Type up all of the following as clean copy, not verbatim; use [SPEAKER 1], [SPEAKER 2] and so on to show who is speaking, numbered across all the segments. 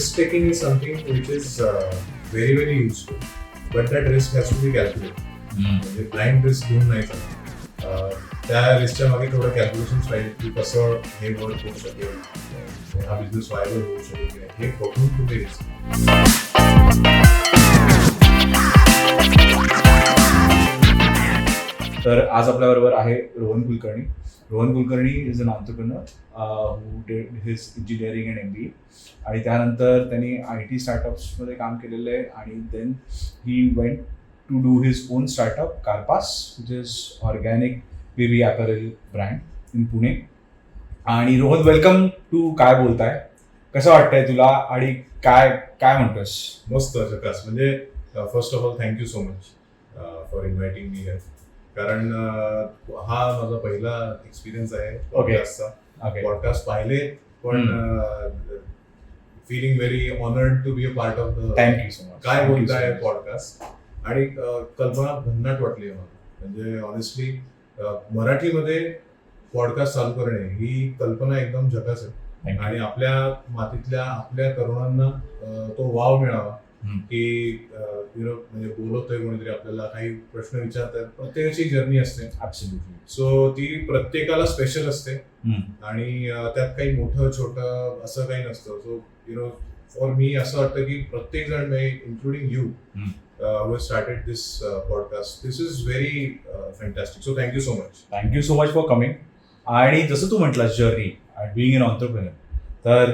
[SPEAKER 1] risk taking is something which is very very useful, but that risk has to be calculated. म्हणजे blind risk घेऊन नाही चालत. त्या रिस्कच्या मागे थोडं कॅल्क्युलेशन्स पाहिजे की कसं हे वर्क होऊ शकेल, हा बिझनेस व्हायबल होऊ शकेल हे बघून तुम्ही रिस्क.
[SPEAKER 2] तर आज आपल्याबरोबर आहे Rohan Kulkarni. Rohan Kulkarni is an entrepreneur who did his engineering and MBA आणि त्यानंतर त्यांनी IT स्टार्टअप्समध्ये काम केलेलं आहे आणि then he went to do his own startup Karpas which is organic baby apparel brand in Pune. आणि रोहन, वेलकम टू काय बोलताय. कसं वाटतंय तुला आणि काय काय म्हणतोस?
[SPEAKER 1] मस्त झकास. म्हणजे first of all thank you so much for inviting me here. कारण हा माझा पहिला एक्सपिरियन्स आहे पॉडकास्टचा. पॉडकास्ट पाहिले पण feeling very honoured to be a part of the
[SPEAKER 2] thank you so much.
[SPEAKER 1] काय बोलताय पॉडकास्ट. आणि कल्पना भन्नाट वाटली आहे मला. म्हणजे ऑनेस्टली मराठीमध्ये पॉडकास्ट चालू करणे ही कल्पना एकदम झकास आहे. आणि आपल्या मातीतल्या आपल्या तरुणांना तो वाव मिळावा की म्हणजे बोलतोय कोणीतरी आपल्याला काही प्रश्न विचारतात. प्रत्येकाची जर्नी असते.
[SPEAKER 2] ऍब्सोल्युटली.
[SPEAKER 1] सो ती प्रत्येकाला स्पेशल असते आणि त्यात काही मोठं छोटं असं काही नसतं. सो फॉर मी असं वाटतं की प्रत्येक जण including you who started this podcast. This is very fantastic. So thank you so much.
[SPEAKER 2] Thank you so much for coming. आणि जसं तू म्हटलास जर्नी बिईंग अन ऑन्टरप्रेनर, तर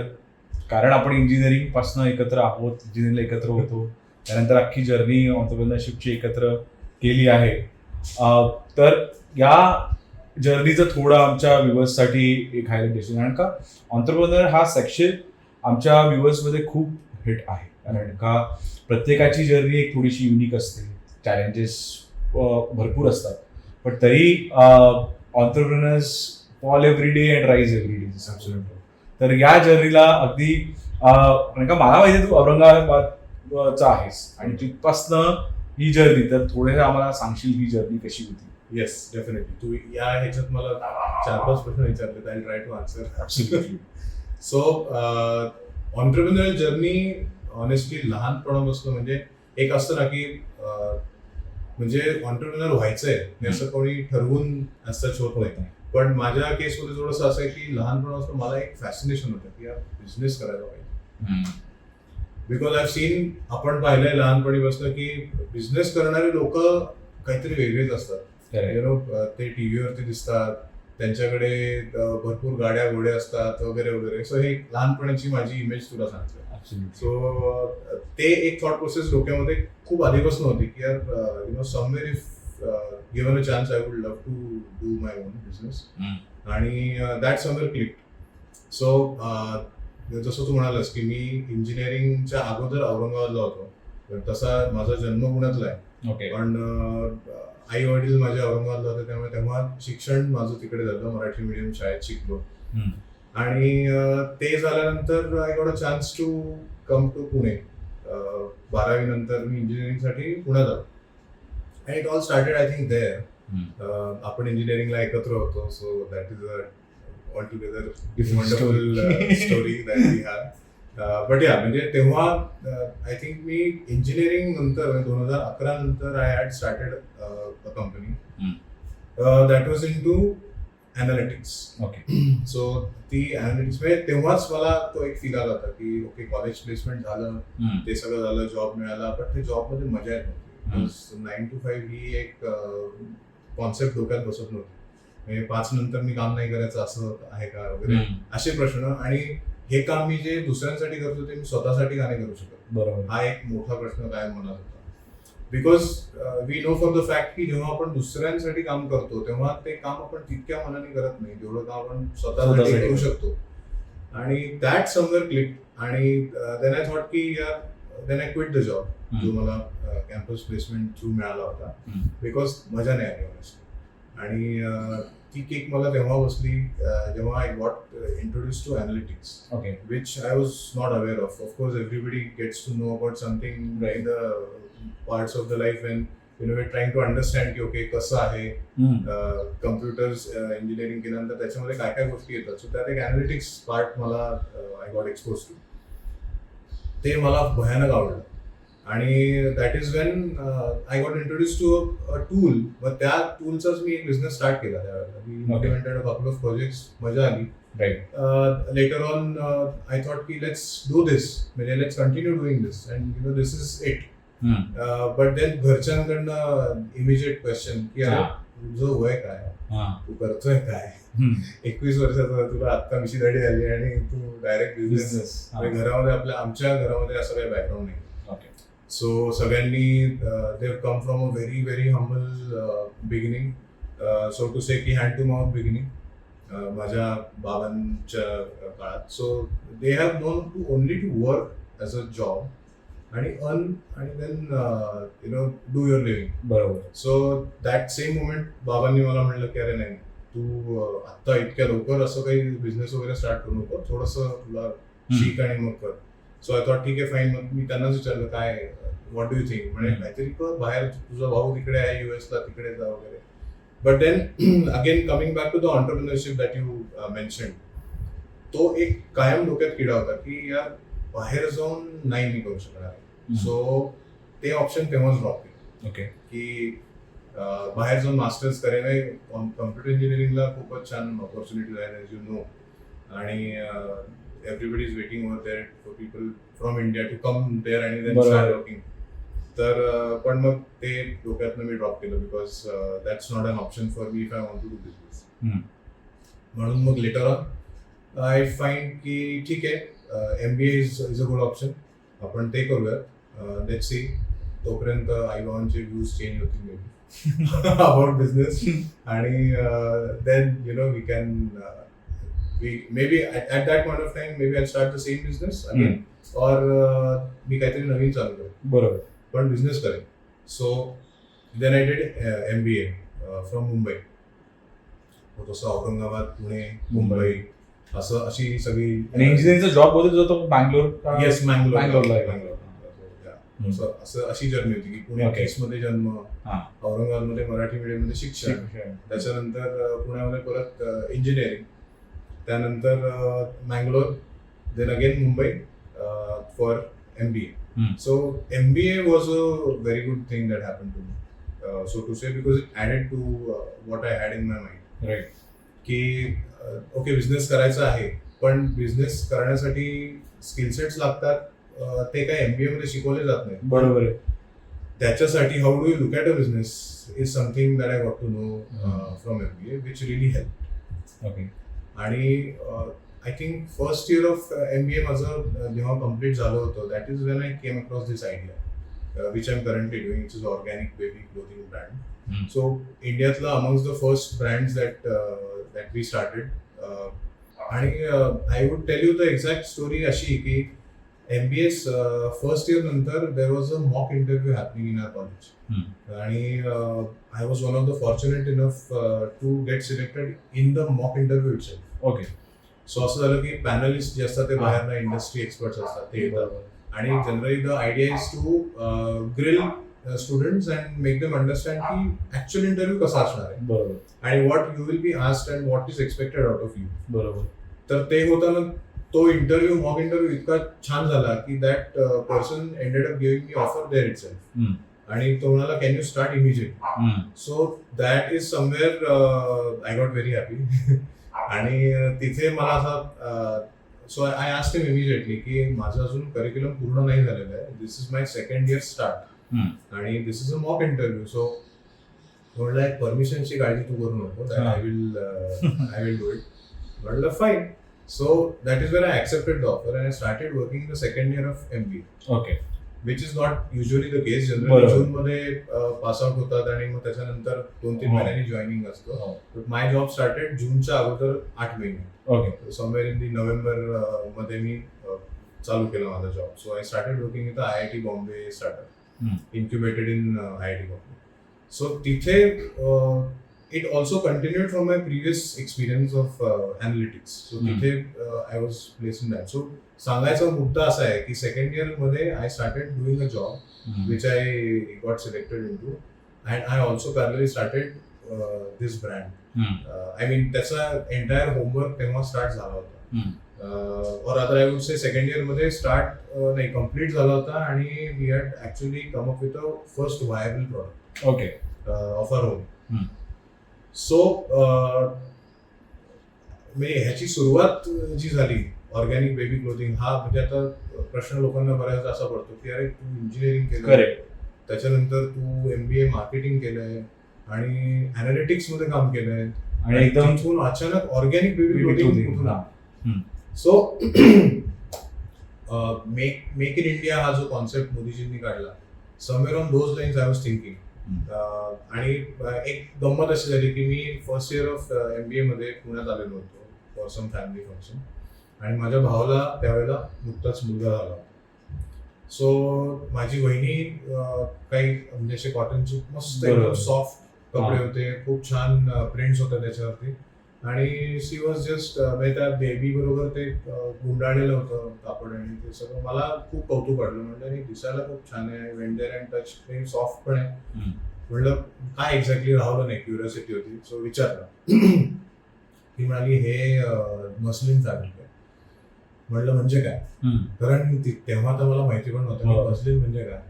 [SPEAKER 2] कारण आपण इंजिनिअरिंग पासून एकत्र आहोत, इंजिनिअरिंगला एकत्र होतो, त्यानंतर अख्खी जर्नी ऑन्टरप्रेनरशिपची एकत्र केली आहे. तर या जर्नीचं थोडं आमच्या व्ह्युअर्ससाठी एक हायलाईट देशील, कारण का ऑन्टरप्रेनर हा सेक्शन आमच्या व्ह्युअर्समध्ये खूप हिट आहे. कारण का प्रत्येकाची जर्नी एक थोडीशी युनिक असते, चॅलेंजेस भरपूर असतात, पण तरी entrepreneurs fall every day and rise every day. तर या जर्नीला अगदी कारण का मला माहिती आहे तू औरंगाबादचा आहेस आणि तिथपासनं ही जर्नी, तर थोडे आम्हाला सांगशील ही जर्नी कशी होती?
[SPEAKER 1] Yes, definitely. तू या ह्याच्यात मला 4-5 प्रश्न विचारले. I try to answer.
[SPEAKER 2] Absolutely.
[SPEAKER 1] So entrepreneur journey honestly लहानपणापासून म्हणजे एक असतं ना की म्हणजे ऑन्टरप्रेन्युअर व्हायचंय हे असं कोणी ठरवून असं होत नाही. पण माझ्या केसमध्ये थोडंसं असं आहे की लहानपणापासून मला एक फॅसिनेशन होतं की यार बिझनेस करायला पाहिजे. बिकॉज आय सीन, आपण पाहिलंय लहानपणीपासून की बिझनेस करणारे लोक काहीतरी वेगळेच असतात. ते टीव्हीवरती दिसतात, त्यांच्याकडे भरपूर गाड्या घोड्या असतात वगैरे वगैरे. सो हे लहानपणाची माझी इमेज तुला सांगते. सो ते एक थॉट प्रोसेस डोक्यामध्ये खूप आधीपासून होती की यार somewhere if given a chance I would love to do my own business. आणि दॅट समवेअर क्लिक. सो जसं तू म्हणालास की मी इंजिनिअरिंगच्या अगोदर औरंगाबादला होतो, तसा माझा जन्म पुण्यातला आहे. पण आई वडील माझ्या औरंगाबादला होते, त्यामुळे तेव्हा शिक्षण माझं तिकडे झालं. मराठी मीडियम शाळेत शिकलो आणि ते झाल्यानंतर I got a chance to come to Pune. 12वी नंतर मी इंजिनिअरिंगसाठी पुण्यात आलो. And it all started I think there. आपण इंजिनिअरिंगला एकत्र होतो. So that is a altogether wonderful story that we have. But या म्हणजे तेव्हा आय थिंक मी इंजिनिअरिंग नंतर 2011 नंतर I had started a company that was into analytics. So ती अनालिटिक्स म्हणजे तेव्हाच मला तो एक फील आला होता की ओके, कॉलेज प्लेसमेंट झालं, ते सगळं झालं, जॉब मिळाला, पण ते जॉबमध्ये मजा येत नव्हती. 9 to 5 ही एक कॉन्सेप्ट डोक्यात बसत नव्हती. म्हणजे 5 नंतर मी काम नाही करायचं असं आहे का वगैरे असे प्रश्न. आणि हे काम मी जे दुसऱ्यांसाठी करतो ते मी स्वतःसाठी का नाही करू शकत,
[SPEAKER 2] बरोबर, हा
[SPEAKER 1] एक मोठा प्रश्न काय मनात होता. Because we know for the fact की जेव्हा आपण दुसऱ्यांसाठी काम करतो तेव्हा ते काम आपण तितक्या मनाने करत नाही जेवढं काम आपण स्वतःसाठी करू शकतो. आणि दॅट समवेअर क्लिक. आणि देन आय थॉट की यार, then I quit the job जो मला कॅम्पस प्लेसमेंट थ्रू मिळाला होता, बिकॉज मजा नाही आली ऑनेस्टली. आणि ती किक मला तेव्हा बसली जेव्हा I got introduce to analytics, which I was not aware of. Of course everybody gets to know about something in the parts of the life when we're trying to understand की okay कसं आहे computers engineering केल्यानंतर त्याच्यामध्ये काय काय गोष्टी येतात. So त्यात एक अनालिटिक्स पार्ट मला आय गॉट एक्सपोज टू. ते मला भयानक आवडलं. आणि that is when I got introduce to a tool. मग त्या टूलचाच मी एक बिझनेस स्टार्ट केला त्यावेळेला. मी implemented a couple of projects, मजा आली. लेटर ऑन आय थॉट की लेट्स डू दिस, म्हणजे let's continue doing this and this is it. But then घरच्यांकडनं इमिजिएट क्वेश्चन की अरे तुझं वय काय, तू करतोय काय, 21 वर्षाचा, तुला आत्ता मिशी दाढी आली आणि तू डायरेक्ट बिझनेस. घरामध्ये आमच्या घरामध्ये असं काही बॅकग्राऊंड नाही. सो सगळ्यांनी they come from a very very humble beginning, so to say की हँड टू माउथ बिगिनिंग माझ्या बाबांच्या काळात. So they have known to only to work as a job आणि अर्न आणि देन डू युअर लिव्हिंग.
[SPEAKER 2] बरोबर.
[SPEAKER 1] So that same moment बाबांनी मला म्हणलं की अरे नाही, तू आत्ता इतक्या लवकर असं काही बिझनेस वगैरे स्टार्ट करू नको, थोडंसं तुला शिक आणि मग कर. सो आय थॉट ठीक आहे फाईन. मग मी त्यांनाच विचारलं काय, व्हॉट डू यू थिंक, म्हणजे काहीतरी कर बाहेर, तुझा भाऊ तिकडे आहे US ला, तिकडे जा वगैरे. But then again coming back to the entrepreneurship that you mention, तो एक कायम डोक्यात किडा होता की यार बाहेर जाऊन नाही मी करू शकणार. सो ते ऑप्शन तेव्हाच ड्रॉप केलं.
[SPEAKER 2] ओके.
[SPEAKER 1] की बाहेर जाऊन मास्टर्स करायला. कम्प्युटर इंजिनिअरिंगला खूपच छान ऑपॉर्च्युनिटीज आहेत ॲज यू नो, आणि everybody is waiting over there for people from India to come there and then start working. तर पण मग ते डोक्यातनं मी ड्रॉप केलं because that's not an option for me if I want to do business. म्हणून मग लेटर ऑन आय फाईंड की ठीक आहे, MBA is a good option, आपण ते करूयात. Let's see. तोपर्यंत आई बाबांचे व्ह्यूज चेंज होतील मे बी अबाउट बिझनेस, आणि then we can maybe at that point of time maybe I'll start the same business again, or मी काहीतरी नवीन चालू करेन. बरोबर. पण बिझनेस करेन. So then I did MBA from Mumbai. तसं औरंगाबाद, पुणे, मुंबई असं अशी सगळी.
[SPEAKER 2] आणि इंजिनिअरिंगचा जॉब होता तुझा तो बँगलोर?
[SPEAKER 1] येस, बँगलोर. असं अशी जर्नी होती की पुणे केसमध्ये जन्म, औरंगाबादमध्ये मराठी मीडियममध्ये शिक्षण, त्याच्यानंतर पुण्यामध्ये परत इंजिनिअरिंग, त्यानंतर Mangalore, then again Mumbai for MBA. So MBA was a very good thing that happened to me, so to say, because it added to what I had in my mind.
[SPEAKER 2] Right.
[SPEAKER 1] की ओके बिझनेस करायचा आहे, पण business करण्यासाठी skill sets लागतात, ते काय MBA मध्ये शिकवले जात नाही.
[SPEAKER 2] बरोबर आहे.
[SPEAKER 1] त्याच्यासाठी how do you look at a business is something that I got to know from MBA, which really help.
[SPEAKER 2] Okay.
[SPEAKER 1] आणि I think first year of MBA माझं जेव्हा कम्प्लीट झालं होतं, that is when I came across this idea which I am currently doing, which is organic baby clothing brand. So इंडियातला amongst the first brands that we started. आणि I would tell you the exact story अशी की MBA first year नंतर there was a mock interview happening in our college, आणि I was one of the fortunate enough to get selected in the mock interview itself.
[SPEAKER 2] Okay.
[SPEAKER 1] So असं झालं की panellist जे असतात ते बाहेरनं इंडस्ट्री एक्सपर्ट्स असतात, ते येतात, आणि generally the idea is to grill students and make them understand की ऍक्च्युअल इंटरव्ह्यू कसा असणार आहे. बरोबर. आणि what you will be asked and what is expected out of you. बरोबर. तर ते होताना तो इंटरव्ह्यू, मॉक इंटरव्ह्यू इतका छान झाला की that person ended up giving me offer there itself, आणि तो म्हणाला can you start immediately. So that is somewhere I got very happy. आणि तिथे मला असा, so I asked him immediately की माझं अजून करिक्युलम पूर्ण नाही झालेलं आहे, this is my second year start, आणि this is a mock interview. So म्हटलं परमिशनची काळजी तू करू नको, आय विल डू इट. म्हटलं fine. So that is when I accepted the offer and I started working the second year of MBA. Okay. Which is not usually the case. Generally जून मध्ये pass out होतात आणि मग त्याच्यानंतर 2-3 महिन्यांनी joining असतं. But my job started जूनच्या अगोदर 8 महिने. Okay. Somewhere in the November मध्ये मी चालू केला माझा job. So I started working with the IIT Bombay startup, incubated in IIT Bombay. So तिथे it also continued from my previous experience of analytics. So तिथे I was placed in that. So सांगायचा मुद्दा असा आहे की second year मध्ये I started doing a job which I got selected into, and I also parallelly started this brand. I mean त्याचा entire homework तेव्हा start झाला होता. और other I would say second year मध्ये स्टार्ट नाही complete झाला होता आणि we had actually come up with a first viable product
[SPEAKER 2] okay.
[SPEAKER 1] Of our own. So म्हणजे ह्याची सुरुवात जी झाली ऑर्गॅनिक बेबी क्लोथिंग हा म्हणजे आता प्रश्न लोकांना बऱ्याचदा असा पडतो की अरे तू इंजिनिअरिंग केलं,
[SPEAKER 2] करेक्ट.
[SPEAKER 1] त्याच्यानंतर तू MBA मार्केटिंग केलंय आणि अनालिटिक्स मध्ये काम केलंय
[SPEAKER 2] आणि एकदम
[SPEAKER 1] तिथून अचानक ऑर्गॅनिक बेबी क्लोथिंग कुठून. सो मेक इन इंडिया हा जो कॉन्सेप्ट मोदीजींनी काढला, somewhere on those lines I was thinking. आणि एक गंमत अशी झाली की मी फर्स्ट इयर ऑफ MBA मध्ये पुण्यात आलेलो होतो फॉर सम फॅमिली फंक्शन आणि माझ्या भावाला त्यावेळेला नुकताच मुलगा झाला. सो माझी वहिनी काही म्हणजे असे कॉटनचे मस्त एकदम सॉफ्ट कपडे होते, खूप छान प्रिंट्स होत्या त्याच्यावरती आणि शी वॉज जस्ट म्हणजे त्या बेबी बरोबर ते गुंडाळलेलं होतं कापड आणि ते सगळं मला खूप कौतुक वाटलं. म्हणलं आणि दिसायला खूप छान आहे, वेंडेर अँड टच सॉफ्ट पण आहे. म्हणलं काय एक्झॅक्टली राहिलं नाही, क्युरियोसिटी होती. सो विचारलं. ती म्हणाली हे मस्लिन फॅब्रिक आहे. म्हणलं म्हणजे काय, कारण तेव्हा तर मला माहिती पण नव्हतं की मस्लिन म्हणजे काय.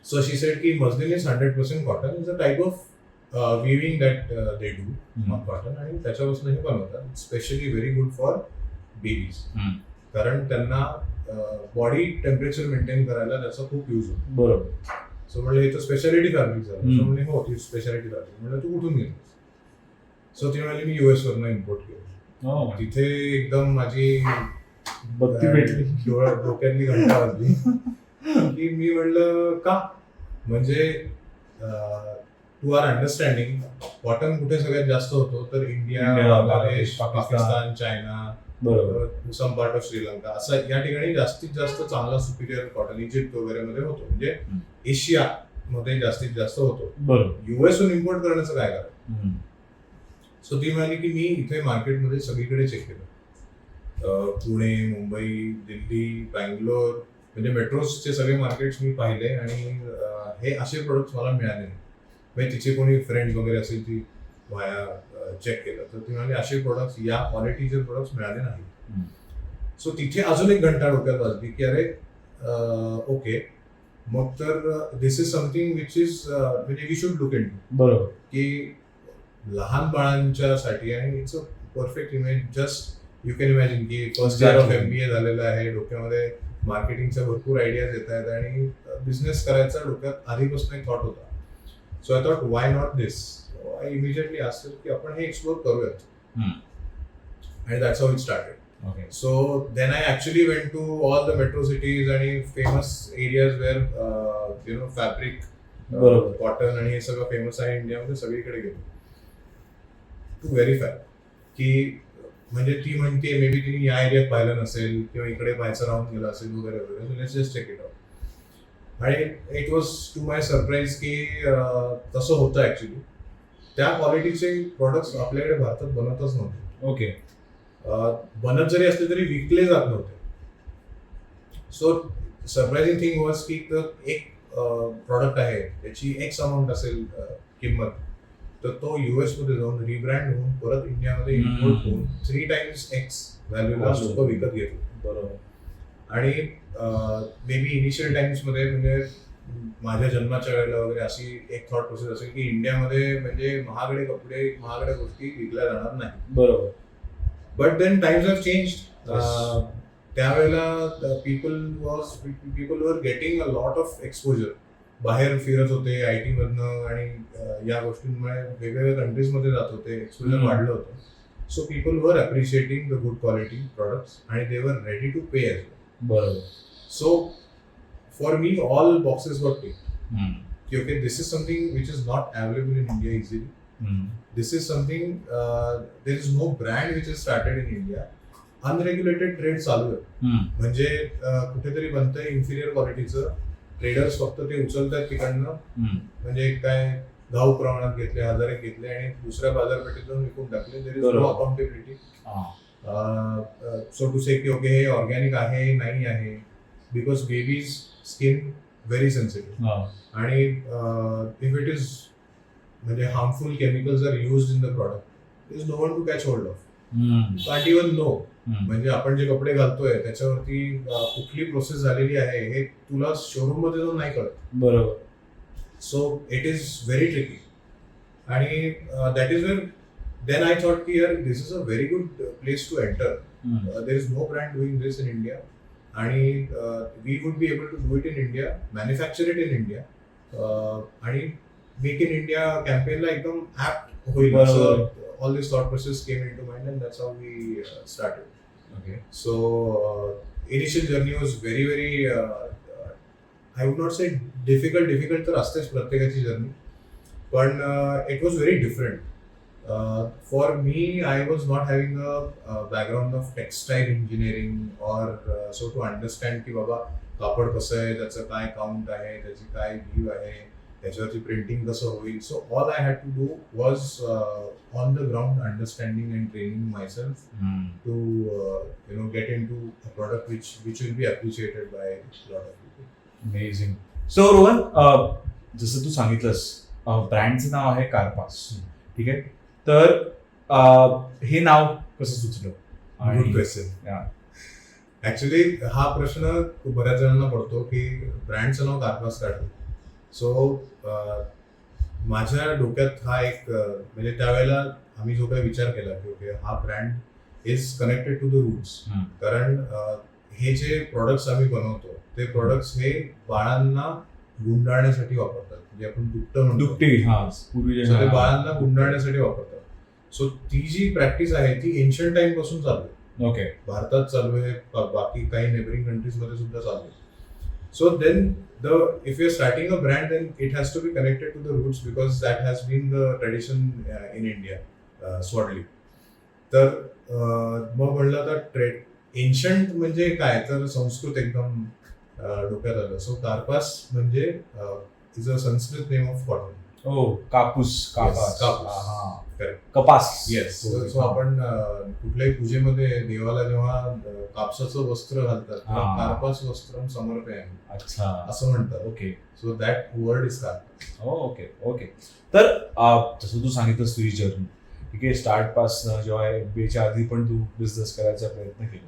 [SPEAKER 1] सो शी सेड की muslin is 100% cotton, is a type of weaving that they do on cotton आणि त्याच्यापासून हे बनवतात. Specially very good for babies, कारण त्यांना बॉडी टेम्परेचर मेंटेन करायला त्याचा खूप यूज होतो.
[SPEAKER 2] बरोबर.
[SPEAKER 1] सो म्हणलं हे तर स्पेशालिटी फॅब्रिक झालं. म्हणजे हो ती स्पेशालिटी फॅब्रिक. म्हणलं तू कुठून घेतलीस. सो ती म्हणाली मी US वरनं इम्पोर्ट केलं. तिथे एकदम माझी
[SPEAKER 2] बत्ती भेटली,
[SPEAKER 1] डोक्यातली घंटा वाजली की मी म्हणलं का, म्हणजे टू आर अंडरस्टँडिंग कॉटन कुठे सगळ्यात जास्त होतो तर इंडिया, बांगलादेश, पाकिस्तान, चायना, बरोबर, सम पार्ट ऑफ श्रीलंका, असं या ठिकाणी जास्तीत जास्त चांगला सुपिरियर कॉटन इजिप्त वगैरे मध्ये होतो. म्हणजे एशिया मध्ये जास्तीत जास्त होतो. US हून इम्पोर्ट करण्याचं काय कारण. सो ती म्हणाली की मी इथे मार्केटमध्ये सगळीकडे चेक केलं, पुणे, मुंबई, दिल्ली, बँगलोर, म्हणजे मेट्रोचे सगळे मार्केट्स मी पाहिले आणि हे असे प्रोडक्ट्स मला मिळाले नाही. म्हणजे तिचे कोणी फ्रेंड वगैरे असेल ती वाया चेक केलं तर ती म्हणाली असे प्रोडक्ट्स या क्वालिटीचे प्रोडक्ट्स मिळाले नाही. सो तिथे अजून एक घंटा डोक्यात वाजली की अरे ओके, मग तर दिस इज समथिंग विच इज म्हणजे वी शुड लुक इन.
[SPEAKER 2] बरोबर, की
[SPEAKER 1] लहान बाळांच्यासाठी आणि it's a perfect image. Just you can imagine की फर्स्ट इयर ऑफ MBA झालेलं आहे, डोक्यामध्ये मार्केटिंगच्या भरपूर आयडियाज येत आहेत आणि बिझनेस करायचा डोक्यात आधीपासून एक थॉट होता. So I thought why not this. I immediately asked की आपण हे एक्सप्लोर करूयात. आणि that's how it started. So then I actually went to all the metro cities आणि famous areas where fabric, cotton आणि हे सगळं फेमस आहे इंडियामध्ये, सगळीकडे गेलो टू व्हेरीफाय की म्हणजे ती म्हणते मे बी तिने या एरियात पाहिलं नसेल किंवा इकडे पाहायचं राहून गेलं असेल वगैरे वगैरे. So let's just check it out. आणि it was to my surprise की तसं होतं ऍक्च्युली. त्या क्वालिटीचे प्रोडक्ट्स आपल्याकडे भारतात बनतच नव्हते.
[SPEAKER 2] ओके.
[SPEAKER 1] बनत जरी असले तरी विकले जात नव्हते. सो सरप्राइजिंग थिंग वॉज की एक प्रॉडक्ट आहे त्याची एक्स अमाऊंट असेल किंमत, तर तो US मध्ये जाऊन रिब्रँड होऊन परत इंडियामध्ये इम्पोर्ट होऊन 3 times X व्हॅल्यूला लोक विकत घेतो. बरोबर. आणि मे बी इनिशियल टाइम्स मध्ये म्हणजे माझ्या जन्माच्या वेळेला वगैरे अशी एक थॉट प्रोसेस असेल की इंडियामध्ये म्हणजे महागडे कपडे, महागड्या गोष्टी विकल्या जाणार नाही. बरोबर. But then times have changed. त्यावेळेला people were getting a lot of exposure. बाहेर फिरत होते IT मधनं आणि या गोष्टींमुळे वेगवेगळ्या कंट्रीजमध्ये जात होते, एक्सपोजर वाढलं होतं. So people were appreciating the good quality products आणि they were ready to pay as well. बरोबर. So for me all boxes were ticked की okay this is something which is not available in India easily. This is something, there is no brand which is started in India. Unregulated trade चालू आहे. म्हणजे कुठेतरी बनतंय inferior क्वालिटीचं, traders फक्त ते उचलतात तिकडनं, म्हणजे काय घाऊ प्रमाणात घेतले, 1000 घेतले आणि दुसऱ्या बाजारपेठेत जाऊन विकून टाकले. There is no accountability. So to say की ओके हे ऑर्गॅनिक आहे नाही आहे, because babies skin very sensitive आणि इफ इट इज म्हणजे harmful chemicals are used in the product, there is no one to catch hold of. Can't even know. म्हणजे आपण जे कपडे घालतोय त्याच्यावरती कुठली प्रोसेस झालेली आहे हे तुला शोरूम मध्ये जाऊन नाही कळत.
[SPEAKER 2] बरोबर.
[SPEAKER 1] So it is very tricky. आणि that is where then I thought की यार this is a very good place to enter. There is no brand doing this in India आणि we would be able to do it in India, manufacture it in India आणि make in India कॅम्पेनला एकदम apt होईल. All this thought process came in to mind and that's how we started.
[SPEAKER 2] Okay.
[SPEAKER 1] So initial journey was very I would not say difficult तर असतेच प्रत्येकाची journey, पण it was very different. For me, I was not having a background of textile engineering or so to understand की बाबा कापड कसं आहे, त्याचं काय काउंट आहे, त्याची काय व्ह्यू आहे, त्याच्यावरती प्रिंटिंग कसं होईल. So all I had to do was on the ground understanding and training myself to get into a product which will be appreciated by lot of people.
[SPEAKER 2] Amazing. So Rohan, जसं तू सांगितलंस ब्रँडचं नाव आहे कार्पास, ठीक आहे. तर हे नाव कसं सुचलं?
[SPEAKER 1] Good question. ऍक्च्युली हा प्रश्न बऱ्याच जणांना पडतो की ब्रँडचं नाव कार्पास काढलं. सो माझ्या डोक्यात हा एक म्हणजे त्यावेळेला आम्ही जो काही विचार केला की ओके हा brand is connected to the roots. कारण हे जे प्रोडक्ट्स आम्ही बनवतो ते प्रोडक्ट्स हे बाळांना गुंडाळण्यासाठी वापरतात. म्हणजे आपण
[SPEAKER 2] दुपटी
[SPEAKER 1] ते बाळांना गुंडाळण्यासाठी वापरतात. सो ती जी प्रॅक्टिस आहे ती एन्शियंट टाइम पासून चालू आहे.
[SPEAKER 2] ओके.
[SPEAKER 1] भारतात चालू आहे, बाकी काही नेबरिंग कंट्रीज मध्ये सुद्धा चालू आहे. So then if you're starting a brand, then it has to be connected to the roots because that has been the tradition in India, Swadli. तर मग म्हणलं तर एन्शंट म्हणजे काय तर संस्कृत एकदम डोक्यात आलं. सो कार्पास म्हणजे is a Sanskrit name of cotton.
[SPEAKER 2] कापूस.
[SPEAKER 1] कपास. येस. सो आपण कुठल्याही पूजेमध्ये देवाला जेव्हा कापसाचं वस्त्र घालतात कार्पास वस्त्रम समर्पयामी.
[SPEAKER 2] अच्छा,
[SPEAKER 1] असं म्हणतात.
[SPEAKER 2] Okay.
[SPEAKER 1] So that word is Karpas.
[SPEAKER 2] Okay okay. तर जसं तू सांगितलंस तुझी जर्नी, ठीक आहे. स्टार्ट पासून जेव्हा MBA आधी पण तू बिझनेस करायचा प्रयत्न केला,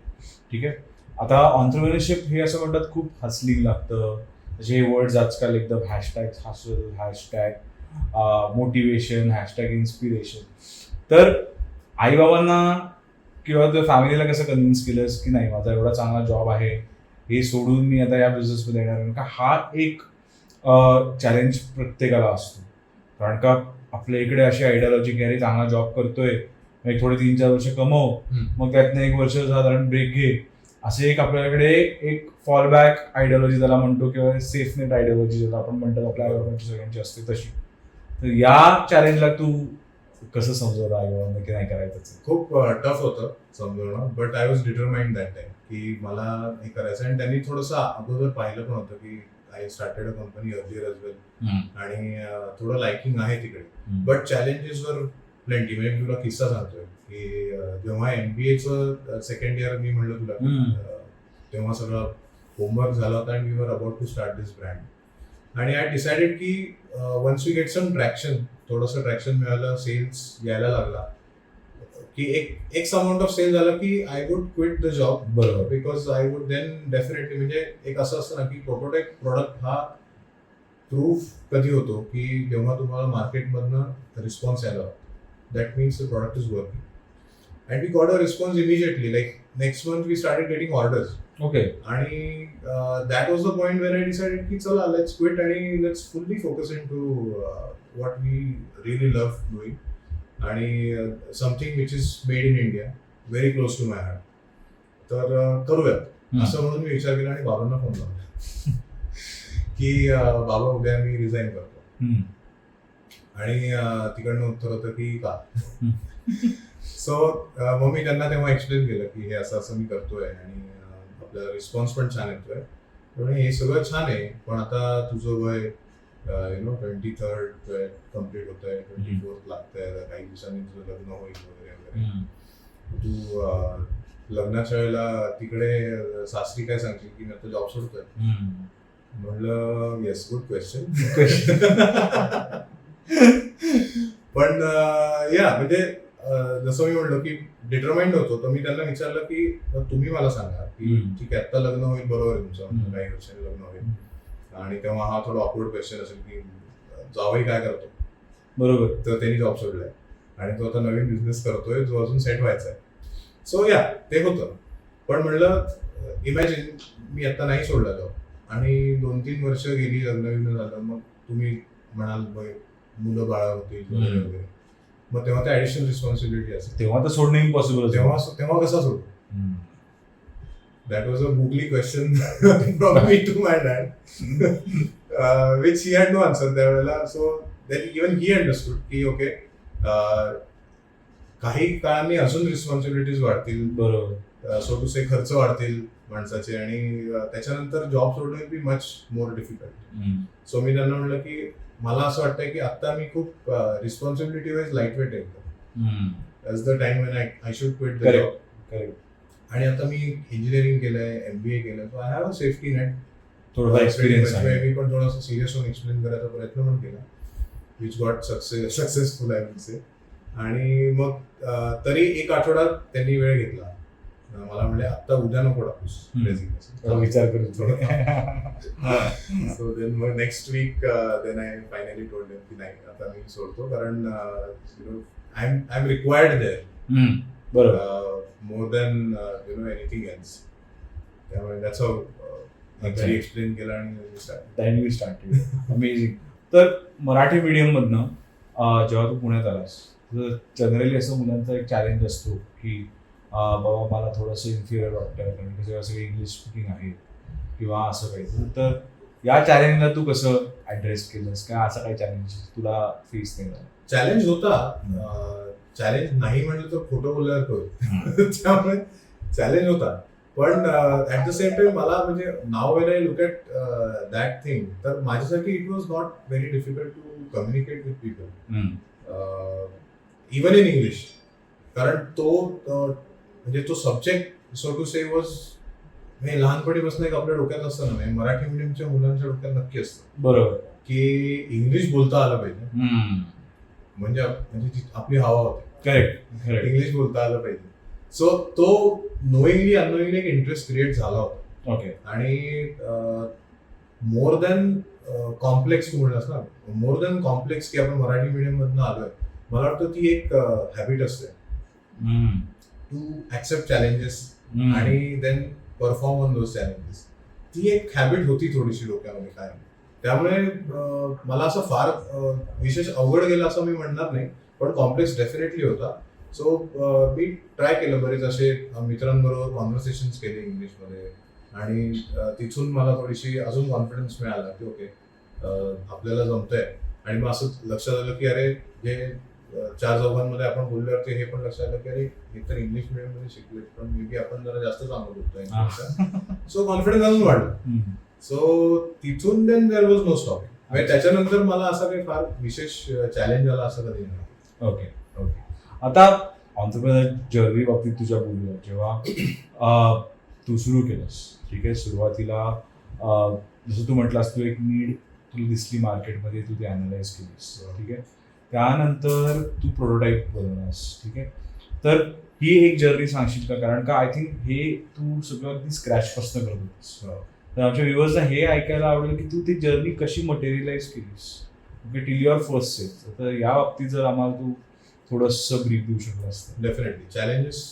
[SPEAKER 2] ठीक आहे. आता ऑन्ट्रप्रेनरशिप हे असं म्हणतात खूप हसलिंग लागतं. जे वर्ड्स आजकाल एकदम hashtag hustle, hashtag motivation, hashtag inspiration. तर आईबाबांना किंवा त्या फॅमिलीला कसं कन्व्हिन्स केलंस की नाही माझा एवढा चांगला जॉब आहे हे सोडून मी आता या बिझनेसमध्ये येणार नाही? का हा एक चॅलेंज प्रत्येकाला असतो. कारण का आपल्या इकडे अशी आयडियोलॉजी की अरे चांगला जॉब करतोय, एक थोडे 3-4 वर्ष कमव, मग त्यातनं 1 वर्ष साधारण ब्रेक घे, असे एक आपल्याकडे एक फॉलबॅक आयडियोलॉजी ज्याला म्हणतो किंवा सेफनेट आयडियोलॉजी ज्याला आपण म्हणतो आपल्या आईबाबांची सगळ्यांची असते तशी. तर या चॅलेंजला तू कसं समजवलं आईबाबांना की नाही करायचं?
[SPEAKER 1] खूप टफ होतं समजवणं, but I was determined that time की मला हे करायचं. आणि त्यांनी थोडंसं अगोदर पाहिलं पण होतं की I started a company earlier as well आणि थोडं लाइकिंग आहे तिकडे. But challenges were plenty. म्हणजे मी तुला किस्सा सांगतोय की जेव्हा MBAचं सेकंड इयर मी म्हणलं तुला तेव्हा सगळं होमवर्क झाला होता आणि we were about to start this brand. आणि आय डिसाइडेड की once we get some traction, थोडंसं ट्रॅक्शन मिळालं, सेल्स यायला लागला की एक अमाऊंट ऑफ सेल झालं की I would quit the job. बरोबर. Because I would then definitely म्हणजे एक असं असतं ना की प्रोटोटाईप प्रोडक्ट हा प्रूफ कधी होतो की जेव्हा तुम्हाला मार्केटमधनं रिस्पॉन्स यायला होतो. That means the product is working. And we got a response immediately. Like next month we started getting orders.
[SPEAKER 2] Okay.
[SPEAKER 1] आणि that was the point when I decided की चला let's quit and let's fully focus in to what we really love doing and something which is made in India, very close to my heart. तर करूयात असं म्हणून मी विचार केला आणि बाबांना फोन लावला की बाबा उद्या मी रिझाईन करतो. आणि तिकडनं उत्तर होतं की का. सो मग मी त्यांना तेव्हा एक्सप्लेन केलं की हे असं असं मी करतोय आणि आपला रिस्पॉन्स पण छान येतोय. म्हणजे हे सगळं छान आहे, पण आता तुझं वय 23rd कम्प्लीट होत आहे, 24th लागतंय, काही दिवसांनी तुझं लग्न होईल वगैरे वगैरे. तू लग्नाच्या वेळेला तिकडे सासरी काय सांगशील की मी आता जॉब सोडतोय? म्हणलं येस, गुड क्वेश्चन. पण या म्हणजे जसं मी म्हणलो की डिटरमाइंड होतो, तर मी त्यांना विचारलं की तुम्ही मला सांगा की ठीक आहे आता लग्न होईल, बरोबर आहे तुमचं, काही वर्षांनी लग्न होईल आणि तेव्हा हा थोडा ऑकवर्ड क्वेश्चन असेल की जावई काय करतो,
[SPEAKER 2] बरोबर.
[SPEAKER 1] तर त्यांनी जॉब सोडलाय आणि तो आता नवीन बिझनेस करतोय जो अजून सेट व्हायचा आहे. सो या ते होतं. पण म्हणलं इमॅजिन मी आता नाही सोडला जॉब आणि 2-3 वर्ष गेली, लग्न झालं, मग तुम्ही म्हणाल मुलं बाळा होतील वगैरे वगैरे, मग तेव्हा ते ऍडिशनल रिस्पॉन्सिबिलिटी असेल,
[SPEAKER 2] तेव्हा तर सोडणं इम्पॉसिबल.
[SPEAKER 1] तेव्हा कसा सोडतो? That was a googly question from me to my dad, which he had no answer त्यावेळेला. So then even he understood की ओके काही काळाने अजून रिस्पॉन्सिबिलिटीज वाढतील,
[SPEAKER 2] बरोबर,
[SPEAKER 1] सो टू से खर्च वाढतील माणसाचे आणि त्याच्यानंतर जॉब सोडणं will be much more difficult. So मी त्यांना म्हणलं की मला असं वाटतंय की आता मी खूप रिस्पॉन्सिबिलिटी वाईज लाईट वेट आहे, as the time when I should quit the job. आणि आता मी इंजिनिअरिंग केलंय, MBA केलंय, so I have a safety net.
[SPEAKER 2] थोडा एक्सपिरियन्स आहे.
[SPEAKER 1] मी पण थोडासा सिरियस होऊन एक्सप्लेन करायचा प्रयत्न पण केला, which got successful I will say. आणि मग तरी 1 आठवडा त्यांनी वेळ घेतला. मला म्हणले आता उद्या नको टाकूस रेझिग्नेशन,
[SPEAKER 2] विचार करून.
[SPEAKER 1] सो देन मग next week then I finally told them की नाही आता मी सोडतो, कारण आय एम रिक्वायर्ड देअर,
[SPEAKER 2] बरोबर,
[SPEAKER 1] मोर दॅन एनिथिंग एल्स. त्यामुळे दॅट्स हाऊ घरी एक्सप्लेन केलं आणि
[SPEAKER 2] वी स्टार्टेड. अमेझिंग. तर मराठी मीडियम मधनं जेव्हा तू पुण्यात आलास, तर जनरली असं मुलांचा एक चॅलेंज असतो की बाबा मला थोडंसं इन्फिरियर वाटतं कारण की जेव्हा सगळं इंग्लिश स्पीकिंग आहे किंवा असं काही. तर या चॅलेंजला तू कसं ऍड्रेस केलंस, काय असं काही चॅलेंज तुला फेस नाही झालं?
[SPEAKER 1] चॅलेंज होता. चॅलेंज नाही म्हणलं तर खोटं बोलल्यावर कळू. त्यामुळे चॅलेंज होता, पण ऍट द सेम टाइम मला म्हणजे now when I look at that thing, तर माझ्यासाठी it was not very difficult to communicate with people even in English. कारण तो म्हणजे तो subject so to say was हे लहानपणीपासून एक आपल्या डोक्यात असतं ना, मराठी मीडियमच्या मुलांच्या डोक्यात नक्की असतं,
[SPEAKER 2] बरोबर,
[SPEAKER 1] की इंग्लिश बोलता आलं पाहिजे, म्हणजे आपली हवा होती.
[SPEAKER 2] करेक्ट,
[SPEAKER 1] इंग्लिश बोलता आलं पाहिजे. सो तो नोईंगली अननोईंगली एक इंटरेस्ट क्रिएट झाला होता.
[SPEAKER 2] ओके.
[SPEAKER 1] आणि मोर दॅन कॉम्प्लेक्स तू म्हणलास ना, मोर दॅन कॉम्प्लेक्स की आपण मराठी मीडियम मधनं आलोय, मला वाटतं ती एक हॅबिट असते टू ऍक्सेप्ट चॅलेंजेस आणि then perform on those challenges. ती एक हॅबिट होती थोडीशी डोक्यामध्ये काय. त्यामुळे मला असं फार विशेष अवघड गेलं असं मी म्हणणार नाही, पण कॉम्प्लेक्स डेफिनेटली होता. सो मी ट्राय केलं, बरेच असे मित्रांबरोबर कॉन्व्हर्सेशन्स केले इंग्लिशमध्ये आणि तिथून मला थोडीशी अजून कॉन्फिडन्स मिळाला की ओके आपल्याला जमतंय. आणि मग असं लक्षात आलं की अरे जे 4 चौघांमध्ये आपण बोलल्यावरती हे पण लक्षात आलं की अरे हे तर इंग्लिश मिडियम मध्ये शिकले, पण मे बी आपण जरा जास्त चांगलं बोलतोय. सो कॉन्फिडन्स अजून वाढला. सो तिथून then there was no stop. त्याच्यानंतर मला असा काही फार विशेष चॅलेंज आला असं कधी नाही.
[SPEAKER 2] ओके. आता ऑन्टरप्रेनर जर्नी बाबतीत तुझ्या बोलूया, जेव्हा तू सुरू केलंस, ठीक आहे, सुरुवातीला जसं तू म्हटलास तू एक नीड तुला दिसली मार्केटमध्ये, तू ते अनालाइज केलीस, ठीक आहे. त्यानंतर तू प्रोटोटाईप बनवलास, ठीक आहे. तर ही एक जर्नी सांगशील का? कारण का आय थिंक हे तू सगळं अगदी स्क्रॅचपासून करत होतीस. तर आमच्या व्ह्युअर्सना हे ऐकायला आवडेल की तू ती जर्नी कशी मटेरियलाइज केलीस, okay, till your first step. तर या बाबतीत जर आम्हाला तू थोडंसं ब्रीफ देऊ शकला असतं.
[SPEAKER 1] Definitely challenges,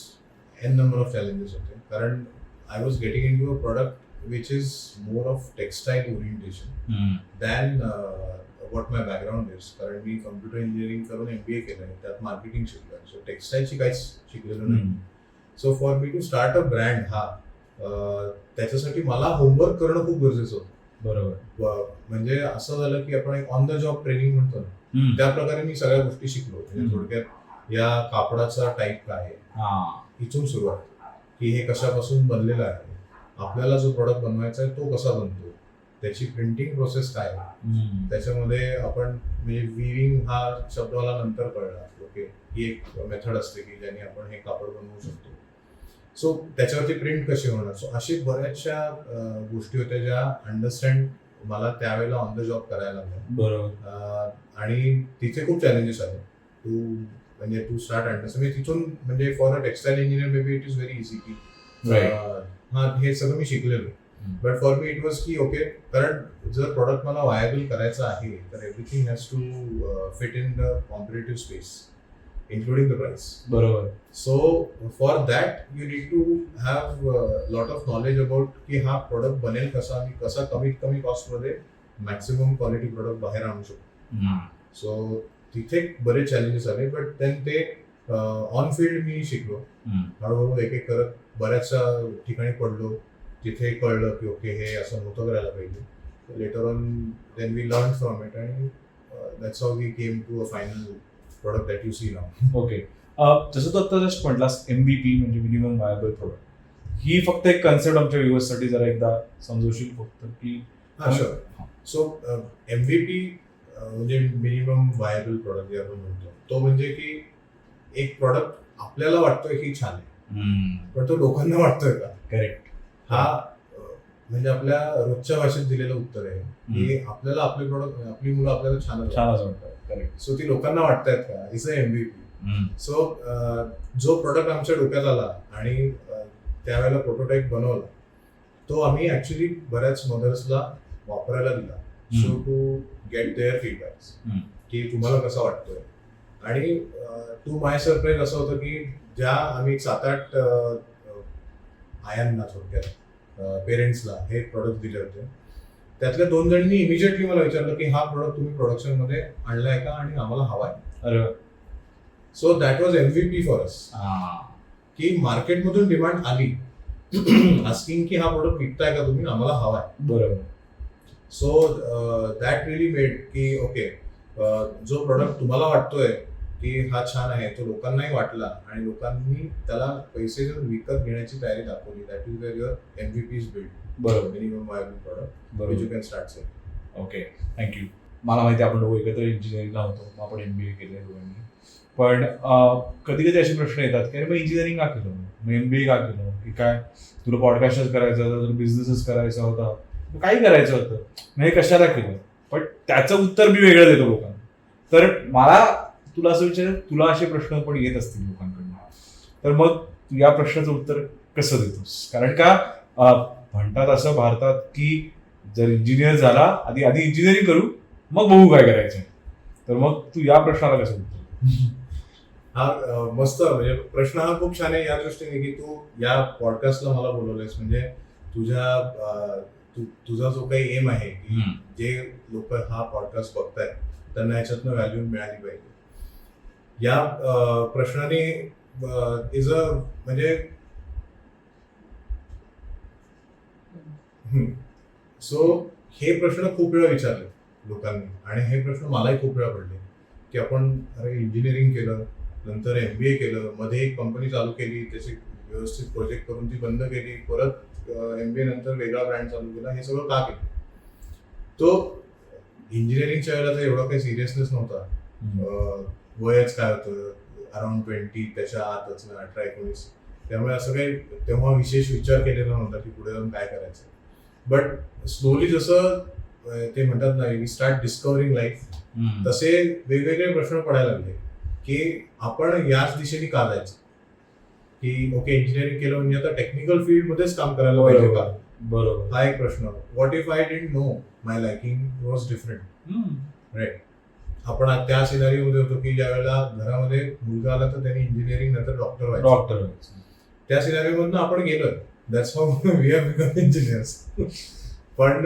[SPEAKER 1] an number of challenges होते, कारण I was getting in to a product which is more of textile orientation than what my background is. कारण मी कम्प्युटर इंजिनिअरिंग करून MBA केलं, त्यात मार्केटिंग शिकलं, सो टेक्सटाईलची काहीच शिकलेलं नाही. So for me to start a brand त्याच्यासाठी मला होमवर्क करणं खूप गरजेचं होतं.
[SPEAKER 2] बरोबर.
[SPEAKER 1] म्हणजे असं झालं की आपण एक ऑन द जॉब ट्रेनिंग म्हणतो ना, त्या प्रकारे मी सगळ्या गोष्टी शिकलो. म्हणजे थोडक्यात या कापडाचा टाईप काय आहे, इथून सुरुवात की हे कशापासून बनलेलं आहे, आपल्याला जो प्रोडक्ट बनवायचा आहे तो कसा बनतो, त्याची प्रिंटिंग प्रोसेस काय आहे, त्याच्यामध्ये आपण म्हणजे विविंग हा शब्द मला नंतर कळला, ओके, ही एक मेथड असते की ज्याने आपण हे कापड बनवू शकतो. सो त्याच्यावरती प्रिंट कशी होणार. सो अशी बऱ्याचशा गोष्टी होत्या ज्या अंडरस्टँड मला त्यावेळेला ऑन द जॉब करायला लागल्या.
[SPEAKER 2] बरोबर.
[SPEAKER 1] आणि तिथे खूप चॅलेंजेस आले. टू म्हणजे टू स्टार्ट अंडरस्टँड म्हणजे तिथून म्हणजे for a textile engineer may be it is very easy की हा हे सगळं मी शिकलेलो. But for me it was की ओके, कारण जर प्रॉडक्ट मला वायबल करायचं आहे तर everything has to fit in the competitive space including the price.
[SPEAKER 2] बरोबर.
[SPEAKER 1] So for that you need to have lot of knowledge about की हा प्रोडक्ट बनेल कसा, मी कसा कमीत कमी कॉस्टमध्ये मॅक्सिमम क्वालिटी प्रोडक्ट बाहेर आणू शकतो. सो तिथे बरेच चॅलेंजेस आले, बट देन ते ऑन फील्ड मी शिकलो हळूहळू एक एक करत. बऱ्याचशा ठिकाणी पडलो, तिथे कळलं की ओके हे असं नव्हतं करायला पाहिजे. Later on then we learn from it and that's how we came to a final product that you see now.
[SPEAKER 2] Okay. जसं तू आता जस्ट म्हटलास MVP म्हणजे मिनिमम वायबल प्रोडक्ट, ही फक्त एक कन्सेप्ट आमच्या व्ह्युअर्ससाठी जरा एकदा समजवशील फक्त की?
[SPEAKER 1] हा शुअर. सो MVP म्हणजे मिनिमम वायबल प्रोडक्ट जे आपण म्हणतो, तो म्हणजे की एक प्रोडक्ट आपल्याला वाटतोय की छान आहे, पण तो लोकांना वाटतोय का.
[SPEAKER 2] करेक्ट.
[SPEAKER 1] हा म्हणजे आपल्या रोजच्या भाषेत दिलेलं उत्तर आहे की आपल्याला आपले प्रोडक्ट, आपली मुलं आपल्याला छान
[SPEAKER 2] वाटतं. करेक्ट.
[SPEAKER 1] सो ती लोकांना वाटतायत का, इज अ MVP. सो जो प्रोडक्ट आमच्या डोक्यात आला आणि त्यावेळेला प्रोटोटाईप बनवला, तो आम्ही ऍक्च्युली बऱ्याच मदर्सला वापरायला दिला. So to get their feedbacks की तुम्हाला कसं वाटतोय. आणि टू माय सरप्राईज असं होतं की ज्या आम्ही 7-8 आयांना, थोडक्यात पेरेंट्सला हे प्रोडक्ट दिले होते, त्यातल्या 2 जणांनी इमिजिएटली मला विचारलं की हा प्रोडक्ट तुम्ही प्रोडक्शन मध्ये आणलाय का आणि आम्हाला हवाय.
[SPEAKER 2] अरे.
[SPEAKER 1] So that was MVP for us, की मार्केटमधून डिमांड आली आस्किंग की हा प्रोडक्ट विकताय का तुम्ही, आम्हाला हवाय.
[SPEAKER 2] बरोबर.
[SPEAKER 1] सो दॅट रिअली मेड की ओके, जो प्रोडक्ट तुम्हाला वाटतोय की हा छान आहे, तो लोकांनाही वाटला आणि लोकांनी त्याला पैसे देऊन विकत घेण्याची तयारी दाखवली. That is wear your MVP is build.
[SPEAKER 2] बरोबर.
[SPEAKER 1] मिनिमम वायबल प्रोडक्ट
[SPEAKER 2] बरोबर.
[SPEAKER 1] You can start selling.
[SPEAKER 2] Okay, thank you. मला माहिती आहे आपण दोघं एकत्र इंजिनिअरिंगला होतो, मग आपण MBA केले दोघांनी. पण कधी कधी असे प्रश्न येतात की अरे मग इंजिनिअरिंग का केलं, मग MBA का केलं, की काय तुला पॉडकास्टच करायचं होतं, तुला बिझनेसच करायचा होता, काही करायचं होतं, मग हे कशाला केलं. पण त्याचं उत्तर मी वेगळं देतो लोकांना. तर मला तुला असं विचार, तुला असे प्रश्न पण येत असतील लोकांकडून, तर मग तू या प्रश्नाचं उत्तर कसं देतोस? कारण का म्हणतात असं भारतात की जर इंजिनियर झाला, आधी इंजिनिअरिंग करू मग बघू काय करायचं. तर मग तू या प्रश्नाला कसं उत्तर?
[SPEAKER 1] हा मस्त, म्हणजे प्रश्न हा खूप छान आहे या दृष्टीने की तू या पॉडकास्टला मला बोलवलंयस. म्हणजे तुझा जो काही एम आहे की जे लोक हा पॉडकास्ट बघतायत त्यांना ह्याच्यातनं व्हॅल्यू मिळाली पाहिजे, या प्रश्नाने इज अ म्हणजे सो हे प्रश्न खूप वेळा विचारले लोकांनी आणि हे प्रश्न मलाही खूप वेळा पडले की आपण अरे इंजिनिअरिंग केलं, नंतर MBA केलं, मध्ये एक कंपनी चालू केली, त्याची व्यवस्थित प्रोजेक्ट करून ती बंद केली, परत MBA नंतर वेगळा ब्रँड चालू केला, हे सगळं का केलं. तो इंजिनिअरिंगच्या वेळेला तर एवढा काही सिरियसनेस नव्हता. वयच काय होतं, अराउंड 20, त्याच्या आतच 18-19, त्यामुळे असं काही तेव्हा विशेष विचार केलेला नव्हता की पुढे जाऊन काय करायचं. बट स्लोली जसं ते म्हणतात ना, वी स्टार्ट डिस्कवरिंग लाईफ, तसे वेगवेगळे प्रश्न पडायला लागले की आपण याच दिशेने का जायचं. की ओके इंजिनिअरिंग केलं म्हणजे आता टेक्निकल फील्ड मध्येच काम करायला पाहिजे का.
[SPEAKER 2] बरोबर.
[SPEAKER 1] हा एक प्रश्न. What if I didn't know my liking was different, right. आपण त्या सिनारिओमध्ये होतो की ज्या वेळेला घरामध्ये मुलगा आला तर त्यांनी इंजिनिअरिंग नंतर डॉक्टर व्हायचं. त्या सिनारिओमधनं आपण गेलो. That's how we have become engineers. पण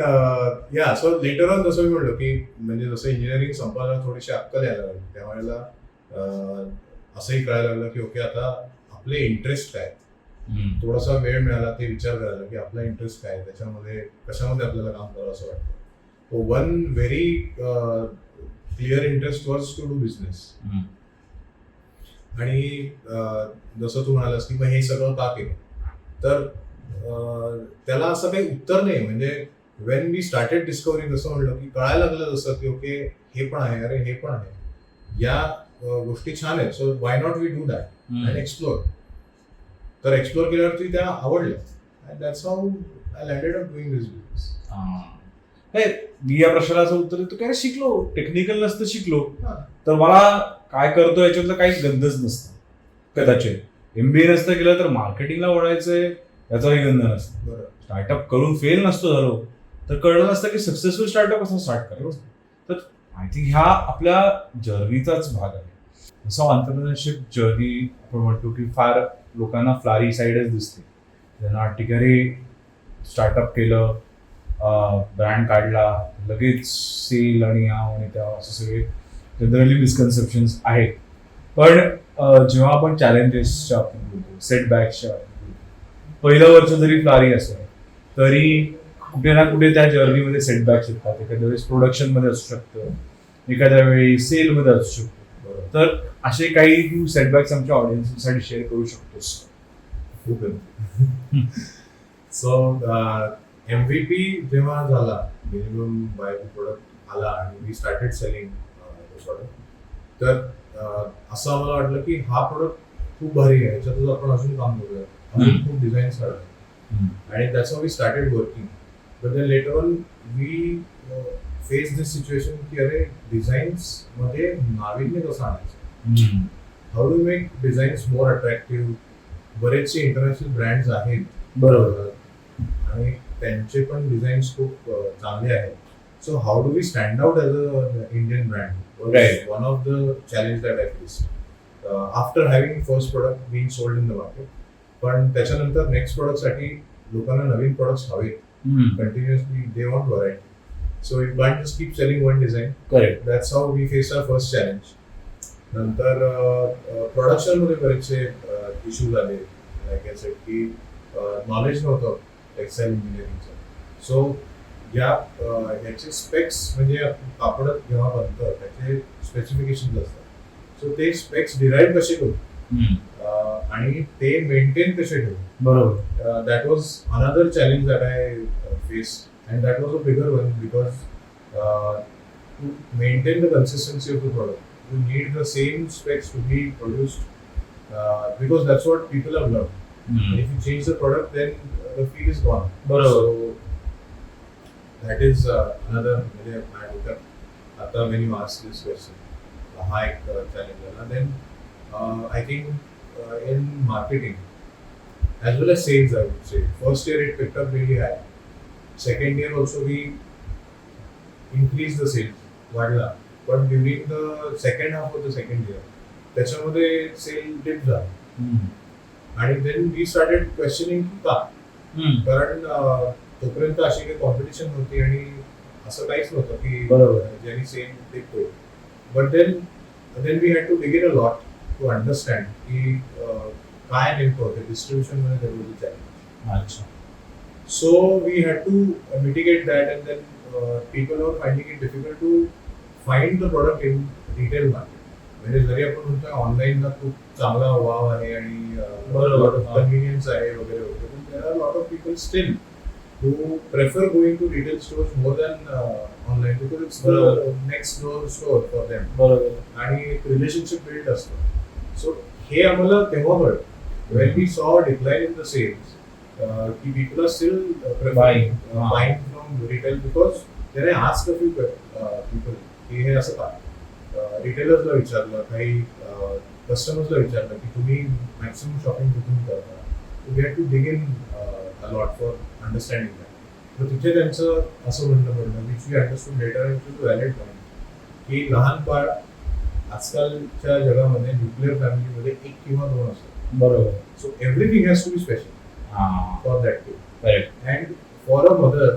[SPEAKER 1] या सो लेटर ऑन जसं मी म्हणलो की म्हणजे जसं इंजिनिअरिंग संपायला थोडीशी अक्कल यायला लागली, त्यावेळेला असंही कळायला लागलं की ओके आता आपले इंटरेस्ट काय, थोडासा वेळ मिळाला ते विचार करायला की आपला इंटरेस्ट काय, त्याच्यामध्ये कशामध्ये आपल्याला काम करावं असं वाटतं. One very clear interest was to do business. आणि जसं तू म्हणालास की मग हे सगळं का केलं, तर त्याला असं काही उत्तर नाही. म्हणजे वेन वी स्टार्टेड डिस्कवरिंग, जसं म्हणलं की कळायला लागलं जसं की ओके हे पण आहे, अरे हे पण आहे, या गोष्टी छान आहेत, so why not we do that and explore. तर एक्सप्लोर केल्यावरती त्या आवडल्या and that's how I landed up doing this business.
[SPEAKER 2] मी या प्रश्नाला असं उत्तर देतो की शिकलो, टेक्निकल नसतं शिकलो. तर मला काय करतो याच्यातलं काहीच गंधच नसतं कदाचित. MBA नसतं केलं तर मार्केटिंगला वळायचंय याचाही गंध नसतं.
[SPEAKER 1] बरोबर.
[SPEAKER 2] स्टार्टअप करून फेल नसतो झालो तर कळलं नसतं की सक्सेसफुल स्टार्टअप कसं स्टार्ट करायचं. तर आय थिंक ह्या आपल्या जर्नीचाच भाग आहे. जसं ऑन्टरप्रिनरशिप जर्नी आपण म्हणतो की फार लोकांना फ्लारी साईडच दिसते. त्यांना ठीक आहे रे स्टार्टअप केलं, ब्रँड काढला, लगेच सेल आणि आणि त्या असं सगळे जनरली मिसकन्सेप्शन्स आहेत. पण जेव्हा आपण चॅलेंजेसच्या आपण बोलतो, सेटबॅक्सच्या पहिलं वर्ष जरी फ्लारी असेल तरी कुठे ना कुठे त्या जर्नीमध्ये सेटबॅक्स येतात. एखाद्या वेळेस प्रोडक्शनमध्ये असू शकतं, एखाद्या वेळी सेलमध्ये असू शकतो. तर असे काही तू सेटबॅक्स आमच्या ऑडियन्ससाठी शेअर करू शकतोस.
[SPEAKER 1] सो MVP जेव्हा झाला, मिनिमम वायबल प्रोडक्ट आला आणि वी स्टार्टेड सेलिंग प्रोडक्ट, तर असं आम्हाला वाटलं की हा प्रोडक्ट खूप भारी आहे, याच्यातच आपण अजून काम करूया, अजून खूप डिझाईन्स काढूया, आणि that's how we started working. But then later on we face this situation की अरे डिझाईन्स मध्ये नाविन्य कसं आणायचं, how do make designs more attractive. बरेचसे इंटरनॅशनल ब्रँड्स आहेत
[SPEAKER 2] बरोबर,
[SPEAKER 1] आणि त्यांचे पण डिझाईन्स खूप चांगले आहेत. So how do we stand out as a Indian brand,
[SPEAKER 2] Right.
[SPEAKER 1] One of the challenge that I faced after having first product being sold in the market. पण त्याच्यानंतर नेक्स्ट प्रोडक्टसाठी लोकांना नवीन प्रोडक्ट्स हवेत continuously, they want variety. So you can't just keep selling one design.
[SPEAKER 2] Correct.
[SPEAKER 1] That's how we face our first challenge. नंतर प्रोडक्शनमध्ये बरेचसे issues आले, लाईक आय सेड की नॉलेज नव्हतं टेक्सटाईल इंजिनिअरिंगचं. सो याचे स्पेक्स म्हणजे कापड जेव्हा बनतं त्याचे स्पेसिफिकेशन असतात. सो ते स्पेक्स डिराईव्ह कसे करू आणि ते मेंटेन कसे ठेवू.
[SPEAKER 2] बरोबर.
[SPEAKER 1] That was another challenge that I face, and that was a bigger one because to maintain the consistency of the product you need the same specs to be produced because that's what people have loved. And if you change the product, then the feel is gone.
[SPEAKER 2] बरोबर.
[SPEAKER 1] So that is another आता when you ask this question, हा एक challenge आहे. Then I think in marketing as well as sales, I would say first year it picked up really high. Second year also we increased the sales, वाढला. But during the second half of the second year त्याच्यामध्ये sale deep झाला आणि then we started questioning का, कारण तोपर्यंत अशी काही competition नव्हती आणि असं काहीच नव्हतं की ज्यांनी सेल डिप होईल. But then we had to dig it a lot to understand की काय नेमकं होतं डिस्ट्रीब्युशन मध्ये there was a challenge.
[SPEAKER 2] अच्छा.
[SPEAKER 1] So we had to mitigate that, and then people were finding it difficult to find the product in retail market. म्हणजे जरी आपण म्हणतो ऑनलाईनला खूप चांगला वाव आहे आणि कन्व्हिनियन्स आहे वगैरे वगैरे, पण there are lot of people steel who prefer going to retail stores more than online because it's the next door store for them. बरोबर. आणि एक रिलेशनशिप बिल्ड असतं. सो हे आम्हाला तेव्हा कळलं when we saw a decline in the sales, की people are still preferring buying from retail because then I asked a few people की हे असं का. रिटेलर्सला विचारलं, काही कस्टमर्सला विचारलं की तुम्ही मॅक्सिमम शॉपिंग कुठून करता. We had to dig in a lot for understanding that. तर तिथे त्यांचं असं म्हणणं पडलं which we understood later and too valid point की लहान बाळ आजकालच्या जगामध्ये न्यूक्लिअर फॅमिलीमध्ये एक किंवा दोन असतात. बरोबर. So everything has to be special for that kid. And for a mother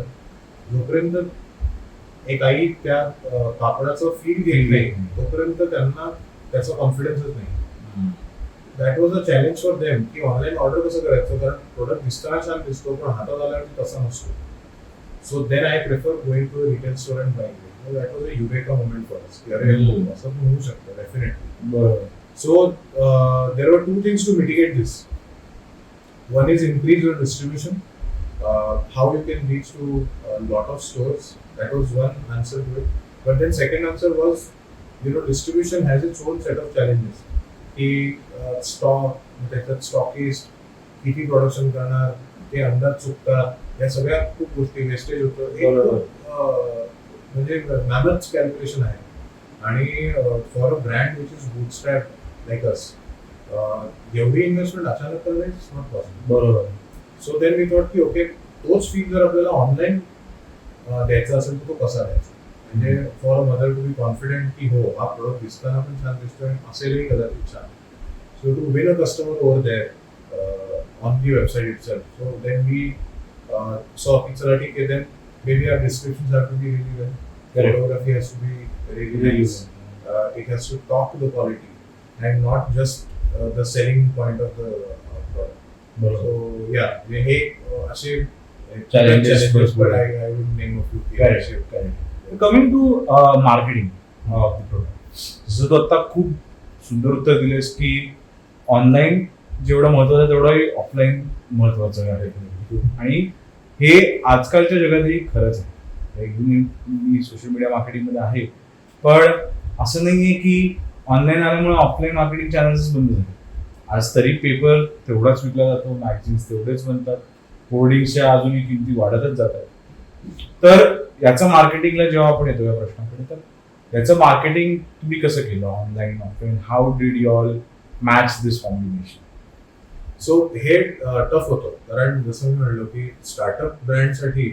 [SPEAKER 1] जोपर्यंत एक आई त्या कापडाचं फील घेत नाही तोपर्यंत त्यांना त्याचा कॉन्फिडन्सच नाही. That was a challenge for them की ऑनलाईन ऑर्डर कसं करायचं, कारण प्रोडक्ट दिसताना छान दिसतो पण हातात आल्यावर तसा नसतो. So then I prefer going to retail store and buying. That was a eureka moment for us की अरे असं पण होऊ शकतं डेफिनेटली. बरोबर. So there were two things to mitigate this. One is increase your distribution, how you can reach to lot of stores. That was one answer to it. But then second answer was, distribution has its own set of challenges. की stock, त्याच्यात stockist किती production करणार, ते अंदाज चुकतात, या सगळ्या खूप गोष्टी वेस्टेज होतं. एक म्हणजे मॅमथ कॅल्क्युलेशन आहे आणि for a brand which is bootstrap like us एवढी इन्व्हेस्टमेंट अचानक करणं इज नॉट पॉसिबल.
[SPEAKER 2] बरोबर.
[SPEAKER 1] सो देन मी थॉट की ओके, तोच फील जर आपल्याला ऑनलाईन द्यायचा असेल तर तो कसा द्यायचा, म्हणजे for a mother to be confident की हो हा प्रोडक्ट दिसताना पण छान दिसतोय, असेलही कदाचित छान. So to win a customer over there on the website itself. So then we saw की चला ठीक आहे, then maybe our descriptions have to be really well.
[SPEAKER 2] Correct.
[SPEAKER 1] Photography has to be really nice. It has to talk to the quality and not just the selling point of the product.
[SPEAKER 2] बरोबर.
[SPEAKER 1] So yeah, हे असे
[SPEAKER 2] Challenges
[SPEAKER 1] but I would name a few.
[SPEAKER 2] Correct. Coming to marketing of the product, जसं तू आता खूप सुंदर उत्तर the less की ऑनलाईन जेवढं महत्वाचं आहे तेवढं ऑफलाईन महत्वाचं आहे, आणि हे आजकालच्या जगातही खरंच आहे. मी सोशल मीडिया मार्केटिंगमध्ये आहे, पण असं नाहीये की ऑनलाईन आल्यामुळे ऑफलाईन मार्केटिंग चॅनल्स बंद झाले. आज तरी पेपर तेवढाच विकला जातो, मॅगझिन्स तेवढेच बनतात, होर्डिंग्सच्या अजूनही किमती वाढतच जात आहेत. तर याचं मार्केटिंगला जेव्हा आपण येतो या प्रश्नाकडे, तर याचं मार्केटिंग तुम्ही कसं केलं online offline? How did you all match this combination?
[SPEAKER 1] So हे टफ होतं, कारण जसं मी म्हणलो की स्टार्टअप ब्रँडसाठी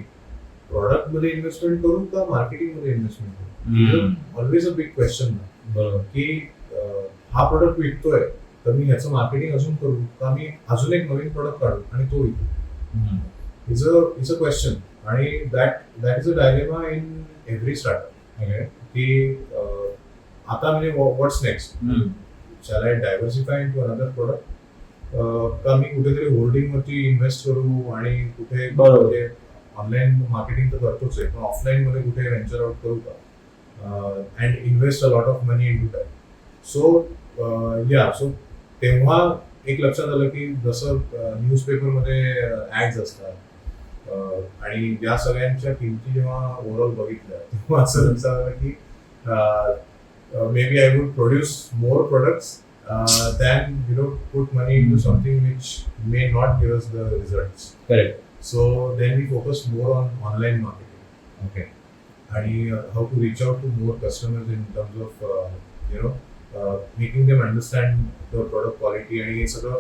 [SPEAKER 1] प्रॉडक्टमध्ये इन्व्हेस्टमेंट करू का मार्केटिंगमध्ये इन्व्हेस्टमेंट करू, ऑलवेज अ बिग क्वेश्चन.
[SPEAKER 2] बरोबर.
[SPEAKER 1] की हा प्रोडक्ट विकतोय तर मी ह्याचं मार्केटिंग अजून करू का मी अजून एक नवीन प्रोडक्ट काढू आणि तो विकू, इट्स अ क्वेश्चन. आणि that is a dilemma in every startup. की आता म्हणजे what's next, shall I diversify in to another product का मी कुठेतरी होर्डिंग वरती इन्व्हेस्ट करू आणि कुठे ऑनलाईन मार्केटिंग तर करतोच आहे, पण ऑफलाईन मध्ये कुठे व्हेंचर आउट करू का and invest a lot of money in to that. So तेव्हा एक लक्षात आलं की जसं न्यूजपेपरमध्ये ऍड्स असतात आणि या सगळ्यांच्या किमती जेव्हा ओव्हरऑल बघितल्या तेव्हा असं लक्षात आलं की maybe I would produce more products than put money into something which may not give us the results.
[SPEAKER 2] Correct.
[SPEAKER 1] So then we focus more on online marketing.
[SPEAKER 2] Okay.
[SPEAKER 1] And how to reach out to more customers in terms of making them understand the product quality आणि हे सगळं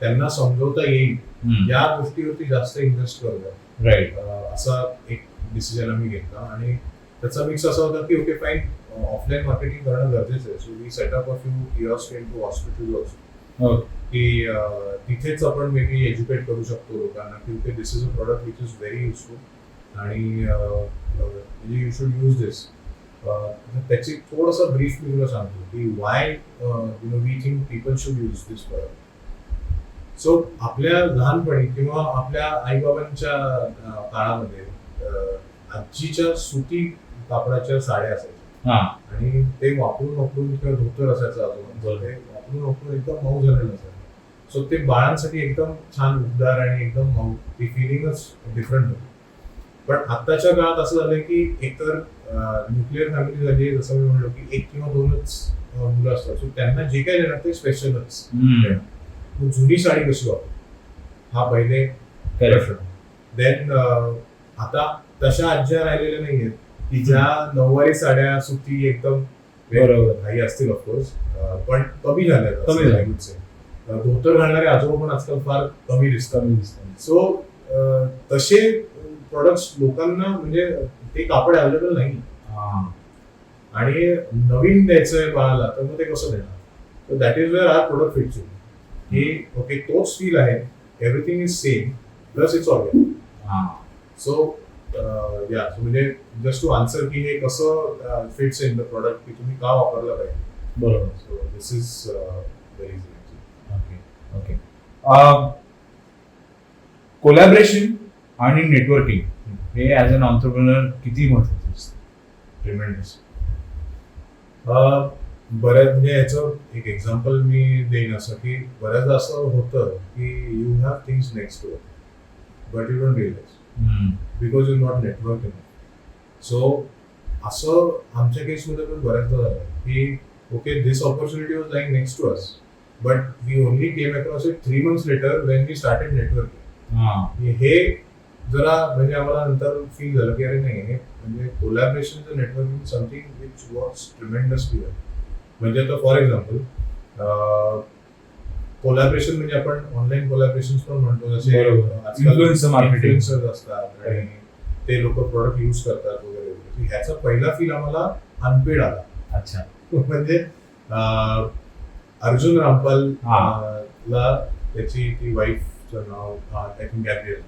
[SPEAKER 1] त्यांना समजवता येईल या गोष्टीवरती जास्त invest करूया.
[SPEAKER 2] Right.
[SPEAKER 1] असा एक डिसिजन आम्ही घेतला आणि त्याचा मिक्स असा होता की ओके फाईन, ऑफलाईन मार्केटिंग करणं गरजेचं आहे. So we setup a few kiosk in to hospital also, की तिथेच आपण मे बी एज्युकेट करू शकतो लोकांना की okay this is a product which is very useful आणि यू शुड यूज दिस. त्याची थोडासा ब्रीफ मी तुला सांगतो की why we think people should use this product. So आपल्या लहानपणी किंवा आपल्या आईबाबांच्या काळामध्ये आजीच्या सुती कापडाच्या साड्या असायच्या आणि ते वापरून किंवा धोतर असायचं अजून, ते वापरून एकदम मऊ झालेलं असायचं. सो ते बाळांसाठी एकदम छान उबदार आणि एकदम मऊ, ती फिलिंगच डिफरंट होती. पण आत्ताच्या काळात असं झालंय की एकतर न्यूक्लिअर फॅमिली झाली, जसं मी म्हणलो की एक किंवा दोनच मुलं असतात. सो त्यांना जे काय देणार ते स्पेशलच. जुनी साडी कशी वापर हा पहिले प्रश्न. देन आता तशा आज्या राहिलेल्या नाहीयेत की ज्या नऊवारी साड्या सुती एकदम काही असतील ऑफकोर्स, पण कमी झाल्या. धोतर घालणारे आजोबा पण आजकाल फार कमी दिसतात. सो तसे प्रोडक्ट्स लोकांना म्हणजे ते कापड अवेलेबल नाही आणि नवीन द्यायचंय बाळाला तर मग ते कसं देणार. So that is where our product fits in की ओके तोच फील आहे, everything is same plus it's organic. So म्हणजे जस्ट टू आन्सर की हे कसं फिट्स इन द प्रोडक्ट की तुम्ही का वापरलं पाहिजे.
[SPEAKER 2] बरोबर.
[SPEAKER 1] So this is very easy.
[SPEAKER 2] Okay okay. Collaboration आणि नेटवर्किंग हे ॲज अन ऑन्टरप्रेनर किती महत्त्वाचं असतं?
[SPEAKER 1] ट्रिमेंडस. बऱ्याच म्हणजे ह्याचं एक एक्झाम्पल मी देईन असं की बऱ्याचदा असं होतं की you have things next to but you don't realise because you not network enough. So असं आमच्या केसमध्ये पण बऱ्याचदा झालं की okay this opportunity was like next to us but we only came across it 3 months later when we started networking. हे जरा म्हणजे आम्हाला नंतर फील झालं की अरे नाही हे म्हणजे कोलॅबरेशनचं networking something which was tremendously well. म्हणजे आता फॉर एक्झाम्पल कोलॅबरेशन म्हणजे आपण ऑनलाईन कोलॅबरेशन पण म्हणतो, जसे
[SPEAKER 2] Influencer marketing.
[SPEAKER 1] इन्फ्लुएन्सर्स असतात आणि ते लोक प्रोडक्ट युज करतात वगैरे वगैरे. ह्याचा पहिला फील आम्हाला अनपेड आला.
[SPEAKER 2] अच्छा.
[SPEAKER 1] म्हणजे अर्जुन रामपाल
[SPEAKER 2] हा.
[SPEAKER 1] ला त्याची ती वाईफचं नाव आय थिंक गॅब्रियल,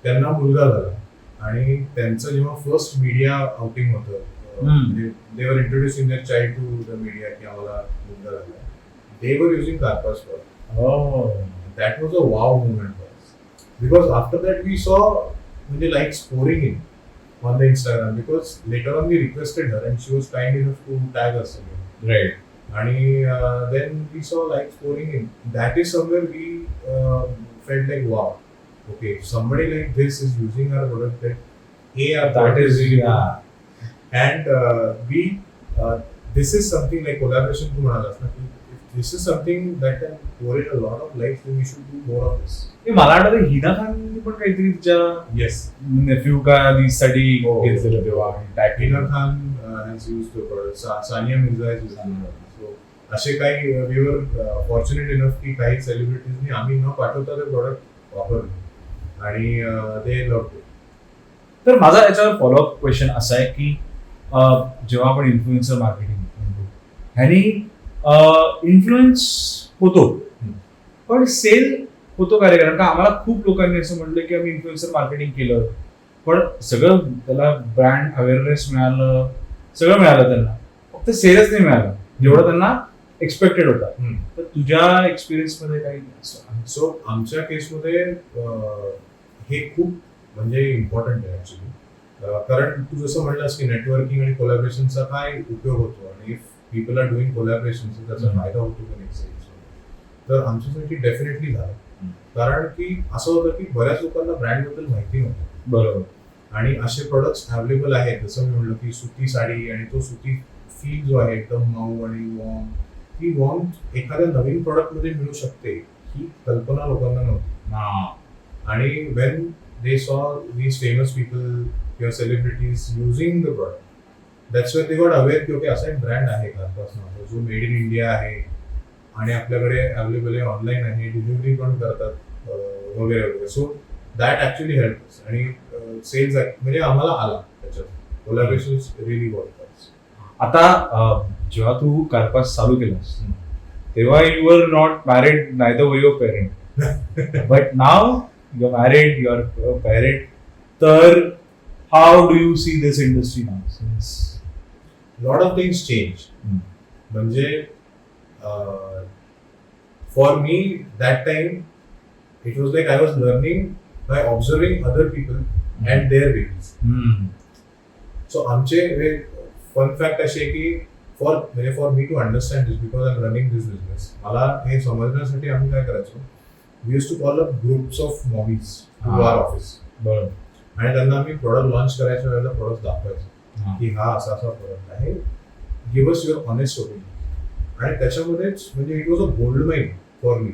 [SPEAKER 1] त्यांना मुलगा झाला आणि त्यांचं जेव्हा फर्स्ट मीडिया आउटिंग होतं म्हणजे they were introducing their child to the media की आम्हाला मुलगा झाला, they were using Karpas for. That was a wow moment for us because after that we saw म्हणजे likes pouring in on the Instagram because later on we requested her and she was kind enough to tag us again.
[SPEAKER 2] Right.
[SPEAKER 1] आणि then we saw likes pouring in. That is somewhere we felt like wow, okay, somebody like this is using our product that our product is really good. And this is something like collaboration तू म्हणालास ना की this is something that can pour in a lot of life, then we should do more of this.
[SPEAKER 2] मला वाटतं हिना खानने पण काहीतरी तिच्या
[SPEAKER 1] Yes.
[SPEAKER 2] Neiphiu का साठी
[SPEAKER 1] हो.
[SPEAKER 2] घेतलेलं तेव्हा tag
[SPEAKER 1] Hina Khan has used the product. Sania Mirza has used the product. So असे काही we were fortunate enough की काही सेलिब्रिटीजनी आम्ही न पाठवता ते प्रोडक्ट वापरले आणि they loved it.
[SPEAKER 2] तर माझा याच्यावर फॉलोअप क्वेश्चन असा आहे की जेव्हा आपण इन्फ्लुएन्सर मार्केटिंग म्हणतो ह्यानी इन्फ्लुएन्स होतो पण सेल होतो काय, कारण का आम्हाला खूप लोकांनी असं म्हटलं की आम्ही इन्फ्लुएन्सर मार्केटिंग केलं पण सगळं त्याला ब्रँड अवेअरनेस मिळालं, सगळं मिळालं त्यांना, फक्त सेलच नाही मिळालं जेवढं त्यांना एक्सपेक्टेड होता. तर तुझ्या एक्सपिरियन्स मध्ये काही?
[SPEAKER 1] सो आमच्या केसमध्ये हे खूप म्हणजे इम्पॉर्टंट आहे ऍक्च्युली, कारण तू जसं म्हणलास की नेटवर्किंग आणि कोलॅबरेशनचा काय उपयोग होतो आणि पीपल आर डुईंग कोलॅबरेशन त्याचा फायदा होतो का नाही, तर आमच्यासाठी डेफिनेटली झाला. कारण की असं होतं की बऱ्याच लोकांना ब्रँड बद्दल माहिती नव्हतं.
[SPEAKER 2] बरोबर.
[SPEAKER 1] आणि असे प्रोडक्ट्स अवेलेबल आहेत, जसं मी म्हणलं की सुती साडी आणि तो सुती फील जो आहे एकदम मऊ आणि वॉर्म, ती वॉर्म एखाद्या नवीन प्रोडक्ट मध्ये मिळू शकते ही कल्पना लोकांना नव्हती. आणि when they saw these famous people किंवा celebrities using the product, that's when they got aware की ओके असा एक ब्रँड आहे कार्पास नावाचा जो मेड इन इंडिया आहे आणि आपल्याकडे अवेलेबल आहे, ऑनलाईन आहे, डिलिव्हरी पण करतात वगैरे वगैरे. सो दॅट ॲक्च्युली हेल्प आणि सेल्स म्हणजे आम्हाला आला त्याच्यात. Collaboration really work.
[SPEAKER 2] आता जेव्हा तू कार्पास चालू केलास तेव्हा you were not married, neither were your parent, but now you are married, you are parent. तर how do you see this industry now? Since
[SPEAKER 1] lot of things change. म्हणजे for me that time it was like I was learning by observing other people and their ways. So आमचे fun fact अशी आहे की for me to understand this because I am running this business, मला हे समजण्यासाठी आम्ही काय करायचो, we use to call up groups of mommies to our office.
[SPEAKER 2] बरोबर.
[SPEAKER 1] आणि त्यांना आम्ही प्रोडक्ट लॉन्च करायच्या वेळेला प्रोडक्ट दाखवायचो की हा असा असा प्रोडक्ट आहे, give us your honest opinion. आणि त्याच्यामध्येच म्हणजे it was a gold mine for me,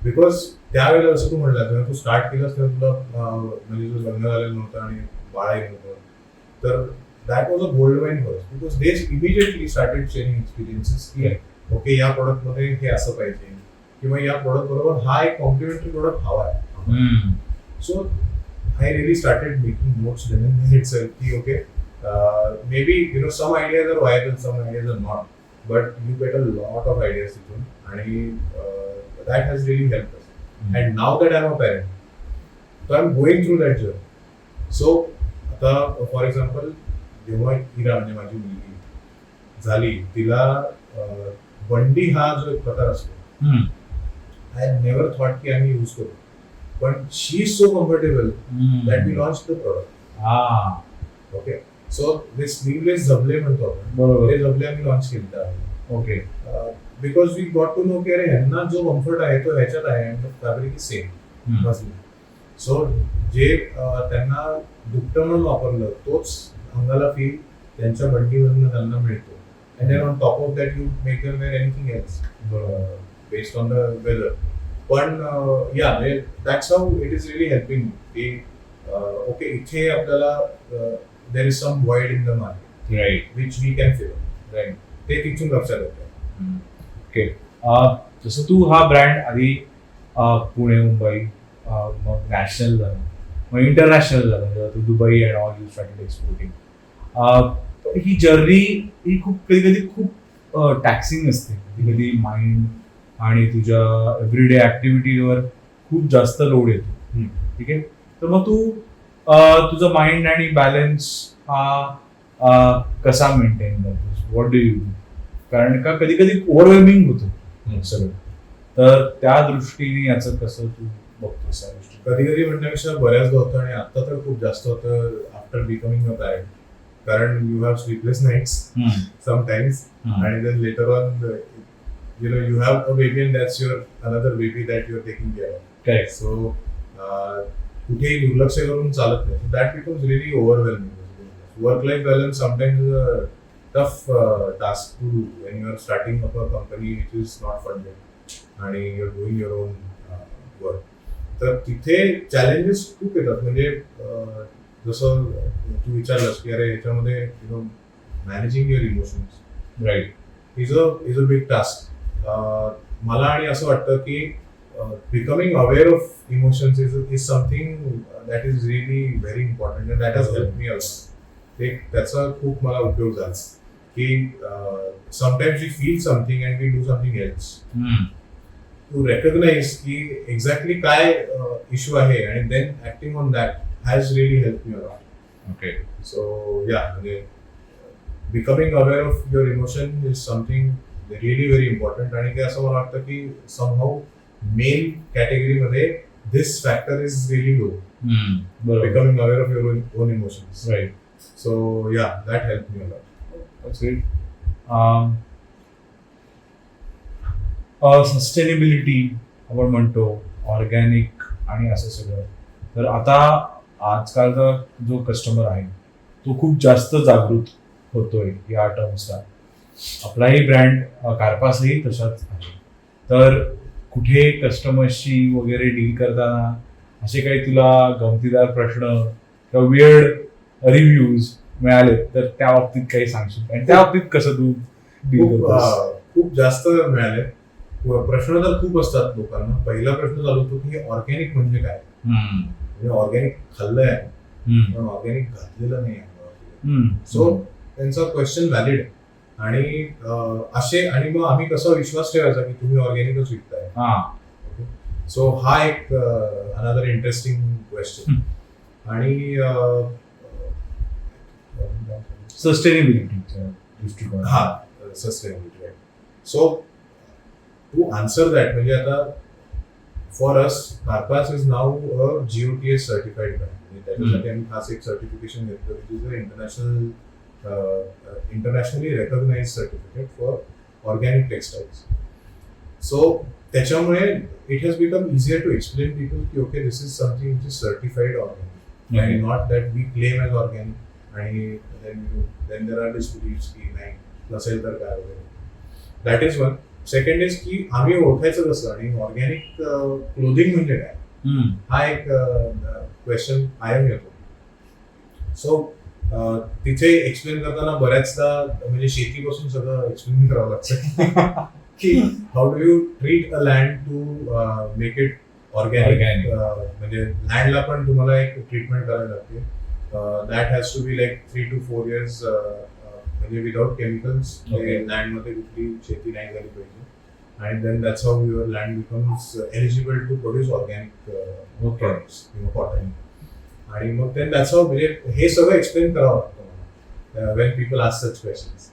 [SPEAKER 1] because त्यावेळेला असं तू म्हणला तेव्हा तू स्टार्ट केलंस तेव्हा तुला म्हणजे तुझं लग्न झालेलं नव्हतं आणि बाळही नव्हतं, तर that was a gold mine for us because they immediately started sharing experiences की ओके या प्रोडक्टमध्ये हे असं पाहिजे किंवा या प्रोडक्ट बरोबर हा एक कॉम्प्लिमेंटरी प्रोडक्ट हवा आहे. So I really started making notes then itself की okay maybe you know some ideas are viable, some ideas are not, but you get a lot of ideas तिथून आणि that has really helped us. And now that I'm a parent, so I'm going through that journey. So आता for example जेव्हा इरा म्हणजे माझी मुलगी झाली, तिला बंडी हा जो एक प्रकार असतो, आय नेव्हर थॉट की आम्ही यूज करू, पण she is so comfortable that we launch the product. Okay, so ते स्लीवलेस झबले म्हणतो आपण, ते झबले आम्ही लॉन्च केले त्यावेळी.
[SPEAKER 2] Okay,
[SPEAKER 1] because we got to know की अरे ह्यांना जो कम्फर्ट आहे तो ह्याच्यात आहे आणि फॅब्रिक इज सेम मसली. सो जे त्यांना दुपटं म्हणून वापरलं तोच अंगाला फील त्यांच्या बंडीमधून त्यांना मिळतो. And then on top of that you make them wear anything else based on the weather. पण या that's how it is really helping की ओके इथे आपल्याला there is some void in the market
[SPEAKER 2] right
[SPEAKER 1] which we can fill
[SPEAKER 2] right.
[SPEAKER 1] ते तिथून लक्षात येतं.
[SPEAKER 2] Okay. जसं तू हा ब्रँड आधी पुणे मुंबई मग नॅशनल झालं मग इंटरनॅशनल झालं जेव्हा तू Dubai and all you started exporting. ही जर्नी ही खूप कधी कधी खूप टॅक्सिंग असते. कधी कधी माइंड आणि तुझ्या एव्हरीडे ऍक्टिव्हिटीवर खूप जास्त लोड येतो. ठीक आहे. तर मग तू तुझा माइंड आणि बॅलन्स हा कसा मेंटेन करतोस? What do you do? कारण का कधी कधी ओव्हरवेल्मिंग होतो सगळं. तर त्या दृष्टीने याचं कसं तू बघतोस या गोष्टी?
[SPEAKER 1] कधी कधी म्हणण्यापेक्षा बऱ्याचदा होतं आणि आता तर खूप जास्त होतं आफ्टर बिकमिंग अ पॅरेंट. कारण you have sleepless nights sometimes आणि then later on you have a baby and that's your another baby that you're taking care of.
[SPEAKER 2] Correct.
[SPEAKER 1] So कुठेही दुर्लक्ष करून चालत नाही. That becomes really overwhelming. Work-life balance sometimes is a tough task to do when you are starting up a company which is not funded आणि you're doing your own work. तर तिथे challenges खूप येतात. म्हणजे जसं तू विचारलंस की अरे ह्याच्यामध्ये managing your emotions
[SPEAKER 2] right
[SPEAKER 1] is a big task. मला आणि असं वाटतं की becoming aware of emotions is something that is really very important and that has help me a lot. त्याचा खूप मला उपयोग झाला की sometimes we feel something and we do something else. To recognise की एक्झॅक्टली काय इश्यू आहे आणि then acting on that has really help me a lot.
[SPEAKER 2] Okay.
[SPEAKER 1] So या म्हणजे becoming aware of your emotion is something really very important. आणि ते असं मला वाटतं की समहाऊ मेन कॅटेगरीमध्ये this factor is really low. Becoming aware of your own emotions.
[SPEAKER 2] Right.
[SPEAKER 1] So yeah that help me a lot.
[SPEAKER 2] Sustainability आपण म्हणतो organic आणि असं सगळं. तर आता आजकालचा जो कस्टमर आहे तो खूप जास्त जागृत होतोय या टर्म्सला. आपलाही ब्रँड कार्पासही तशाच आहे. तर कुठे कस्टमर्सशी वगैरे डील करताना असे काही तुला गमतीदार प्रश्न किंवा वियर्ड रिव्ह्यूज मिळाले तर त्या बाबतीत काही सांगशील आणि त्या बाबतीत कसं तू डील करतोस?
[SPEAKER 1] खूप जास्त मिळाले. प्रश्न तर खूप असतात लोकांना. पहिला प्रश्न चालू होतो की ऑर्गॅनिक म्हणजे काय. म्हणजे ऑर्गॅनिक खाल्लंय पण ऑर्गॅनिक घातलेलं नाही. सो त्यांचा क्वेश्चन व्हॅलिड आणि असे आणि मग आम्ही कसा विश्वास ठेवायचा की तुम्ही ऑर्गॅनिकच विकताय. सो हा एक अनदर इंटरेस्टिंग क्वेश्चन. आणि
[SPEAKER 2] सस्टेनेबिलिटीच्या दृष्टिकोन.
[SPEAKER 1] हा sustainability. So to answer that म्हणजे आता for us Karpas is now a GOTS certified brand. त्याच्यासाठी आम्ही खास एक सर्टिफिकेशन घेतलं which is a internationally recognized certificate for organic textiles. So त्याच्यामुळे it has become easier to explain people की okay this is something which is certified organic and not that we claim as organic आणि then there are disbeliefs की नाही नसेल तर काय वगैरे. That is one. Second is की आम्ही ओळखायचं कसं आणि ऑर्गॅनिक क्लोथिंग म्हणजे काय हा एक क्वेश्चन कायम येतो. सो तिथे एक्सप्लेन करताना बऱ्याचदा म्हणजे शेतीपासून सगळं एक्सप्लेन करावं लागतं की how do you treat a land to make it organic. म्हणजे लँडला पण तुम्हाला एक ट्रीटमेंट करावी लागते. That has to be like 3 to 4 years म्हणजे विदाउट केमिकल्स. लँडमध्ये कुठली शेती नाही झाली पाहिजे आणि then that's how your land becomes eligible to produce organic products किंवा कॉटन. आणि मग ते त्याचं म्हणजे हे सगळं एक्सप्लेन करावं लागतं मला वेन पीपल आस्क सच क्वेश्चन्स.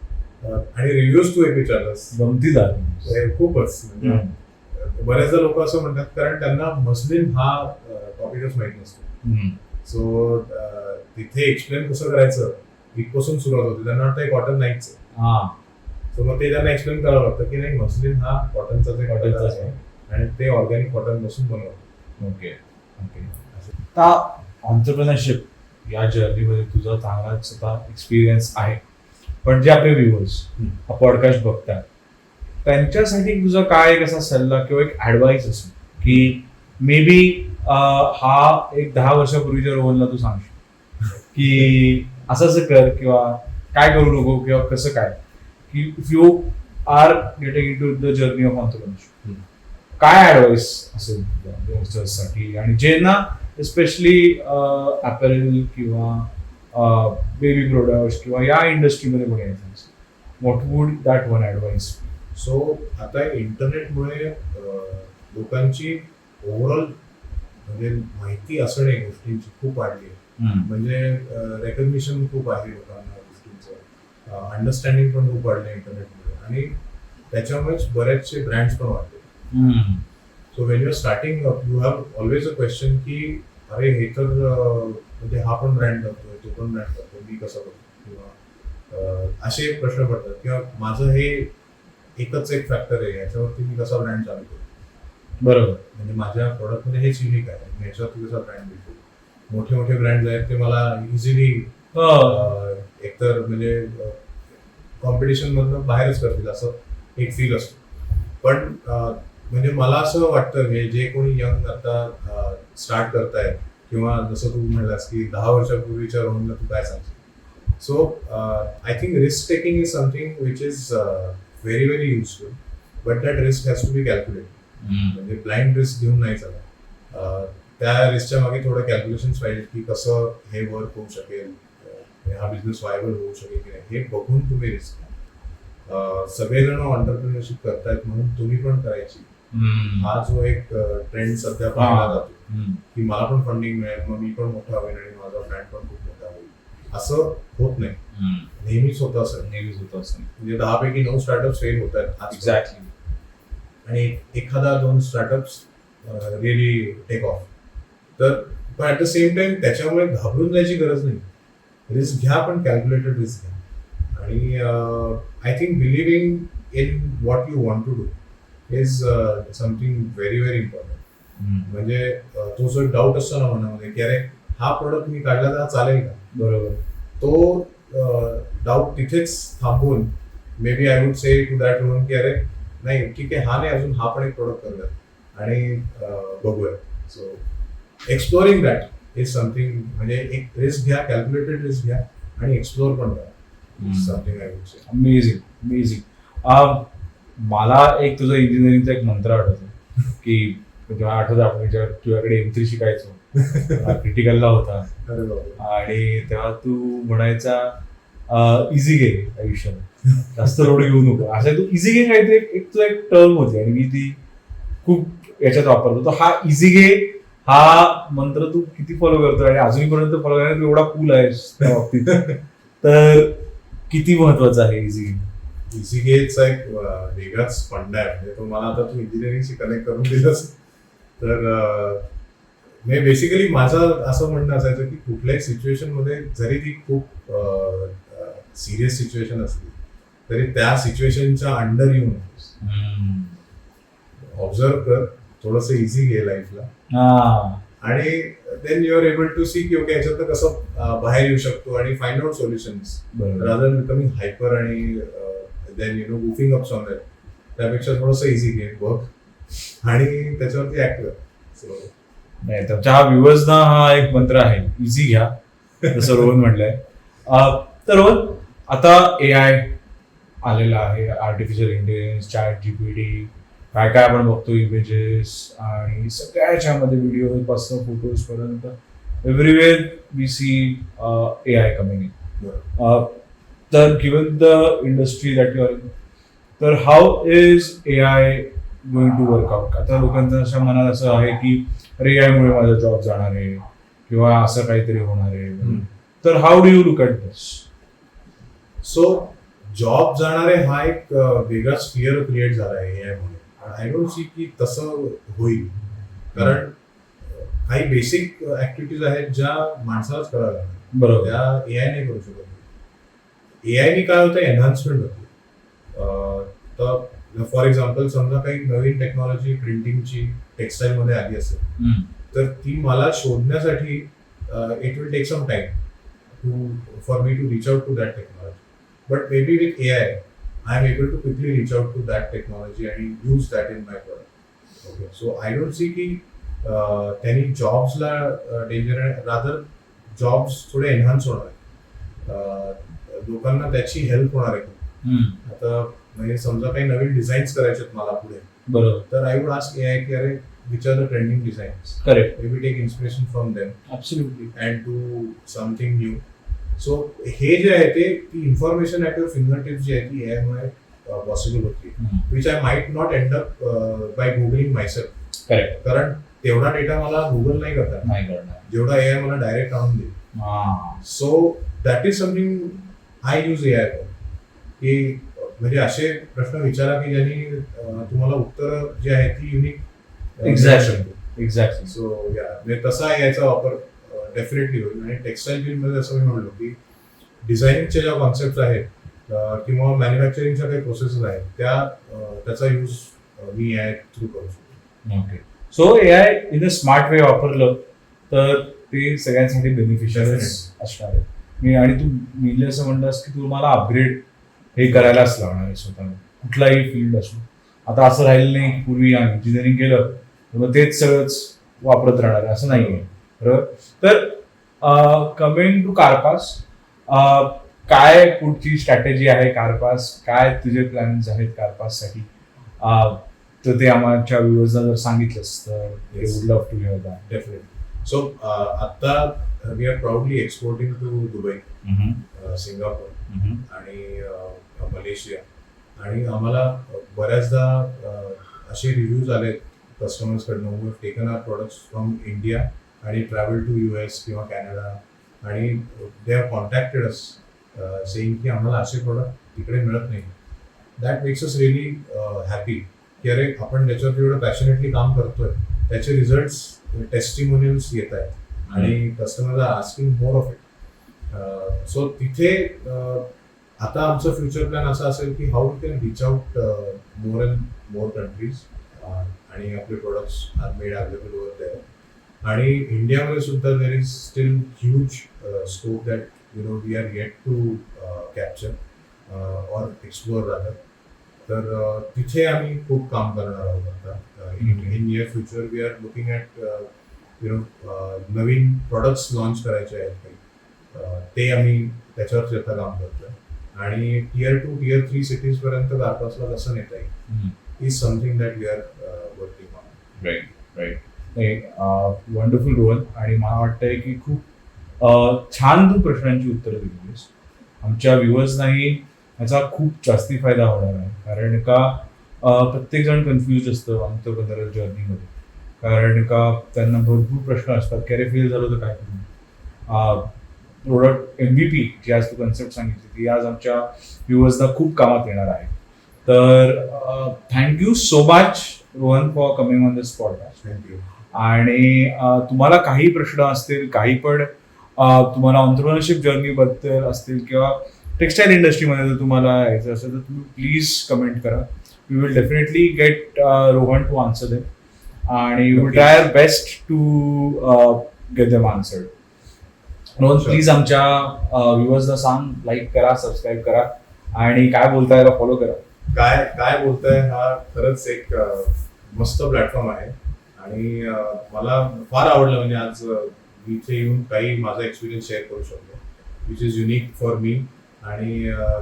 [SPEAKER 1] आणि रिव्ह्यूज तू एक विचारलास
[SPEAKER 2] गमतीदार
[SPEAKER 1] खूपच. म्हणजे बऱ्याचदा लोक असं म्हणतात कारण त्यांना मस्लिन हा टॉपिकच माहित नसतो. सो तिथे एक्सप्लेन कसं करायचं इथपासून सुरुवात होते. त्यांना वाटतं कॉटन नाहीच. सो मग ते त्यांना एक्सप्लेन करावं लागतं की नाही मस्लिन हा कॉटनचाच आहे आणि ते ऑर्गॅनिक कॉटन पासून बनवतात.
[SPEAKER 2] Okay okay. आता ऑन्टरप्रिनरशिप या जर्नीमध्ये तुझा चांगलाच आता एक्सपिरियन्स आहे. पण जे आपले व्ह्युअर्स हा पॉडकास्ट बघतात त्यांच्यासाठी तुझा काय एक असा सल्ला किंवा एक ॲडवाईस असेल की मे बी हा एक 10 वर्षापूर्वीच्या रोहनला तू सांगशील की असं असं कर किंवा काय करू नको किंवा कसं काय, की if you are getting in to the journey of entrepreneurship, काय ऍडवाइस असेल यंगस्टर्ससाठी आणि ज्यांना स्पेशली अपॅरेल किंवा बेबी प्रोडक्ट्स किंवा या इंडस्ट्रीमध्ये कोणी यायचं असेल, what would that one advice?
[SPEAKER 1] So आता इंटरनेटमुळे लोकांची ओव्हरऑल म्हणजे माहिती असणे गोष्टींची खूप वाढली आहे. म्हणजे रेकग्निशन खूप आहे लोकांना गोष्टींचं, अंडरस्टँडिंग पण खूप वाढलं इंटरनेटमुळे आणि त्याच्यामुळेच बरेचसे ब्रँड्स पण वाढले. So when you are starting you have always a question की अरे हे तर म्हणजे हा पण ब्रँड करतोय, तो पण ब्रँड करतोय, मी कसं करतो, किंवा असे प्रश्न पडतात, किंवा माझं हे एकच एक फॅक्टर आहे याच्यावरती मी कसा ब्रँड चालू करतो.
[SPEAKER 2] बरोबर.
[SPEAKER 1] म्हणजे माझ्या प्रोडक्टमध्ये हेच युनिक आहे, याच्यावरती कसा ब्रँड देतो. मोठे मोठे ब्रँड आहेत ते मला इझिली एकतर म्हणजे कॉम्पिटिशन मधनं बाहेरच करतील असं एक फील असतो. पण म्हणजे मला असं वाटतं की जे कोणी यंग आता स्टार्ट करतायत, किंवा जसं तू म्हणलास की 10 वर्षापूर्वीच्या रोहनला तू काय सांगशील. So I think risk taking is something which is very very useful, but that risk has to be calculated. म्हणजे ब्लाइंड रिस्क घेऊन नाही चालत. त्या रिस्कच्या मागे थोडं कॅल्क्युलेशन्स पाहिजे की कसं हे वर्क होऊ शकेल, हा बिझनेस व्हायबल होऊ शकेल की नाही, हे बघून तुम्ही रिस्क घ्या. सगळेजण ऑन्टरप्रिनरशिप करतायत म्हणून तुम्ही पण करायची. हा जो एक ट्रेंड सध्या पाहिला जातो की मला पण फंडिंग मिळेल, मग मी पण मोठा होईल आणि माझा ब्रँड पण खूप मोठा होईल, असं होत नाही. नेहमीच होतं असं, म्हणजे 10 पैकी 9 स्टार्टअप्स फेल होत आहेत
[SPEAKER 2] एक्झॅक्टली,
[SPEAKER 1] आणि एखादा 2 स्टार्टअप्स रिअली टेक ऑफ. तर पण ऍट द सेम टाइम त्याच्यामुळे घाबरून जायची गरज नाही. रिस्क घ्या, पण कॅल्क्युलेटेड रिस्क घ्या. आणि I think believing in what you want to do is something very very important. म्हणजे तो जो डाऊट असतो ना मनामध्ये की अरे हा प्रोडक्ट मी काढला तर चालेल का,
[SPEAKER 2] बरोबर,
[SPEAKER 1] तो डाऊट तिथेच थांबवून maybe I would say to that Rohan की अरे नाही ठीक आहे, हा नाही अजून हा पण एक प्रोडक्ट करूयात आणि बघूया. So exploring that is something, म्हणजे एक रिस्क घ्या, कॅल्क्युलेटेड रिस्क घ्या आणि एक्सप्लोर पण करा. Something I would say.
[SPEAKER 2] Amazing amazing. मला एक तुझं इंजिनिअरिंगचा एक मंत्र आठवतो की जेव्हा आठवतं आपण तुझ्याकडे M3 शिकायचो, क्रिटिकलला होता, आणि तेव्हा तू म्हणायचा इझी घे आयुष्यात, जास्त लोड घेऊ नको, असं तू इझी घे काहीतरी एक तुला एक टर्म होती आणि मी ती खूप याच्यात वापरतो. तर हा इझी घे हा मंत्र तू किती फॉलो करतो आणि अजूनपर्यंत फॉलो करण्यात एवढा कूल आहेस त्या बाबतीत, तर किती महत्वाचं आहे इझी घे?
[SPEAKER 1] इझी गेचा एक वेगळाच फंडा आहे. म्हणजे तो मला आता तू इंजिनिअरिंगशी कनेक्ट करून दिलंस तर म्हणजे बेसिकली माझं असं म्हणणं असायचं की कुठल्याही सिच्युएशन मध्ये जरी ती खूप सिरियस सिच्युएशन असली तरी त्या सिच्युएशनच्या अंडर येऊ नकोस. ऑब्झर्व कर, थोडंसं इझी घे लाईफला, आणि then you are able to see की ओके याच्यात कसं बाहेर येऊ शकतो आणि find out solutions rather than becoming hyper आणि then you know goofing up somewhere. त्यापेक्षा थोडंसं इझी घे, बघ आणि त्याच्यावरती ऍक्ट कर. सो
[SPEAKER 2] नाही, तुमच्या व्ह्युअर्सना हा एक मंत्र आहे, इझी घ्या, जसं रोहन म्हटलंय. तर रोहन, आता AI आलेला आहे, आर्टिफिशियल इंटेलिजन्स, ChatGPT, काय काय आपण बघतो, इमेजेस आणि सगळ्या ह्याच्यामध्ये व्हिडिओ पासून फोटोज पर्यंत everywhere we see AI coming in. तर given the industry that you are in, तर how is AI going to work out? आता लोकांच्या अशा मनात असं आहे की अरे AI मुळे माझा जॉब जाणार आहे किंवा असं काहीतरी होणार आहे, तर how do you look at this?
[SPEAKER 1] So job जाणारे हा एक वेगळाच फिअर क्रिएट झाला आहे AI मुळे. आय डोंट सी की तसं होईल, कारण काही बेसिक ऍक्टिव्हिटीज आहेत ज्या माणसालाच कराव्या लागतात,
[SPEAKER 2] बरोबर,
[SPEAKER 1] त्या AI नाही करू शकत. AI काय होतं, एनहान्समेंट होते. तर फॉर एक्झाम्पल समजा काही नवीन टेक्नॉलॉजी प्रिंटिंगची टेक्सटाईल मध्ये आली असेल तर ती मला शोधण्यासाठी it will take some time to for me to reach out to that technology. But maybe with AI I am able to quickly reach out to that technology and use that in my product. Okay, so I don't see की त्यांनी जॉब्सला danger आहे, rather jobs थोडे enhance होणार आहे. लोकांना त्याची help होणार आहे. आता म्हणजे समजा काही नवीन डिझाईन्स करायचे आहेत मला पुढे,
[SPEAKER 2] बरोबर,
[SPEAKER 1] तर आय वुड आस्क एआय की अरे which are the trending designs,
[SPEAKER 2] correct,
[SPEAKER 1] maybe take inspiration from them
[SPEAKER 2] absolutely,
[SPEAKER 1] and do something new. So हे जे आहे ते ती information at your finger tips जी आहे ती एआय मुळे पॉसिबल होती, which I might not end up by googling myself.
[SPEAKER 2] Correct,
[SPEAKER 1] कारण तेवढा डेटा मला गुगल नाही करता
[SPEAKER 2] नाही करणार,
[SPEAKER 1] जेवढा एआय मला डायरेक्ट आणून देईल. So that is something I use AI for, की म्हणजे असे प्रश्न विचारा की ज्यांनी तुम्हाला उत्तर जे आहे ती युनिक
[SPEAKER 2] एक्झॅक्टली.
[SPEAKER 1] सो या म्हणजे तसा याचा वापर डेफिनेटली होईल. आणि टेक्सटाईल फील्डमध्ये असं मी म्हणलो की डिझायनिंगच्या ज्या कॉन्सेप्ट आहेत किंवा मॅन्युफॅक्चरिंगच्या काही प्रोसेसेस आहेत त्याचा यूज मी एआय थ्रू करू शकतो.
[SPEAKER 2] Okay, so AI in a smart way वापरलं तर ते सगळ्यांसाठी बेनिफिशियल असणार आहे. आणि तू मी असं म्हणलास की तुम्हाला अपग्रेड हे करायलाच लागणार आहे स्वतः, कुठलाही फील्ड असो. आता असं राहिलं नाही की पूर्वी इंजिनिअरिंग केलं तर मग तेच सगळंच वापरत राहणार आहे, असं नाही आहे, बरोबर. तर कमिंग टू कार्पास, काय पुढची स्ट्रॅटेजी आहे कार्पास, काय तुझे प्लॅन्स आहेत कार्पाससाठी, तर ते आमच्या व्ह्युअर्सना जर सांगितलंस तर would love to hear that.
[SPEAKER 1] Definitely. So आता we are proudly exporting to Dubai, Singapore आणि मलेशिया. आणि आम्हाला बऱ्याचदा असे रिव्ह्यूज आले कस्टमर्सकडनं, who have taken our products from India आणि ट्रॅव्हल टू US किंवा कॅनडा, आणि they have contacted us saying की आम्हाला असे प्रोडक्ट तिकडे मिळत नाही. That makes us really happy की अरे आपण ज्याच्यावर जेवढं पॅशनेटली काम करतोय त्याचे रिझल्ट्स, टेस्टिमोनियल्स येत आहेत आणि customer are asking more of it. So तिथे आता आमचं फ्युचर प्लॅन असा असेल की how we can reach out more and more countries आणि आपले products are made available over there. आणि इंडियामध्ये सुद्धा there is still huge scope that we are yet to capture or explore rather. तर तिथे आम्ही खूप काम करणार आहोत आता. In near future we are looking at नवीन प्रोडक्ट्स लॉन्च करायचे आहेत काही, ते आम्ही त्याच्यावर आता काम करतोय. आणि Tier 2, Tier 3 सिटीज पर्यंत कार्पासला कसं नेता येईल is something that we are working on.
[SPEAKER 2] Right, wonderful Rohan. आणि मला वाटतंय की खूप छान तू प्रश्नांची उत्तरं दिलीस. आमच्या व्ह्युअर्सनाही ह्याचा खूप जास्ती फायदा होणार आहे, कारण का प्रत्येक जण कन्फ्युज असतं एंटरप्रेन्योरियल जर्नीमध्ये. कारण का त्यांना भरपूर प्रश्न असतात की अरे फेल झालं तर काय करू. प्रोडक्ट MVP जी आज तू कन्सेप्ट सांगितली ती आज आमच्या व्ह्युअर्सना खूप कामात येणार आहे. तर thank you so much Rohan for coming on this podcast.
[SPEAKER 1] Thank you.
[SPEAKER 2] आणि तुम्हाला काही प्रश्न असतील, काही पण तुम्हाला एंटरप्रेन्योरशिप जर्नीबद्दल असतील किंवा टेक्सटाईल इंडस्ट्रीमध्ये जर तुम्हाला यायचं असेल तर तुम्ही प्लीज कमेंट करा. We will definitely get Rohan to answer them आणि we will try our best to get them answered. Rohan please आमच्या व्ह्युअर्सना सांग, लाईक करा, सबस्क्राईब करा आणि काय बोलताय फॉलो करा.
[SPEAKER 1] काय बोलताय हा खरंच एक मस्त प्लॅटफॉर्म आहे आणि मला फार आवडलं. म्हणजे आज इथे येऊन काही माझा एक्सपिरियन्स शेअर करू शकतो which is unique for me. आणि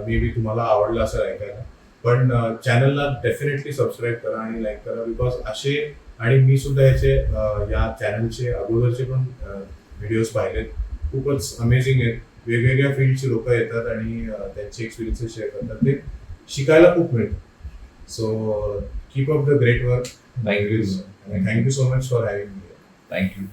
[SPEAKER 1] मे बी तुम्हाला आवडलं असं ऐकायला. पण चॅनलला डेफिनेटली सबस्क्राईब करा आणि लाईक करा, बिकॉज असे, आणि मी सुद्धा याचे या चॅनलचे अगोदरचे पण व्हिडिओज पाहिलेत, खूपच अमेझिंग आहेत. वेगवेगळ्या फील्डची लोक येतात आणि त्यांचे एक्सपिरियन्सेस शेअर करतात, ते शिकायला खूप मिळतं. So keep up the great work.
[SPEAKER 2] Thank you
[SPEAKER 1] thank you so much for having me.
[SPEAKER 2] Thank you.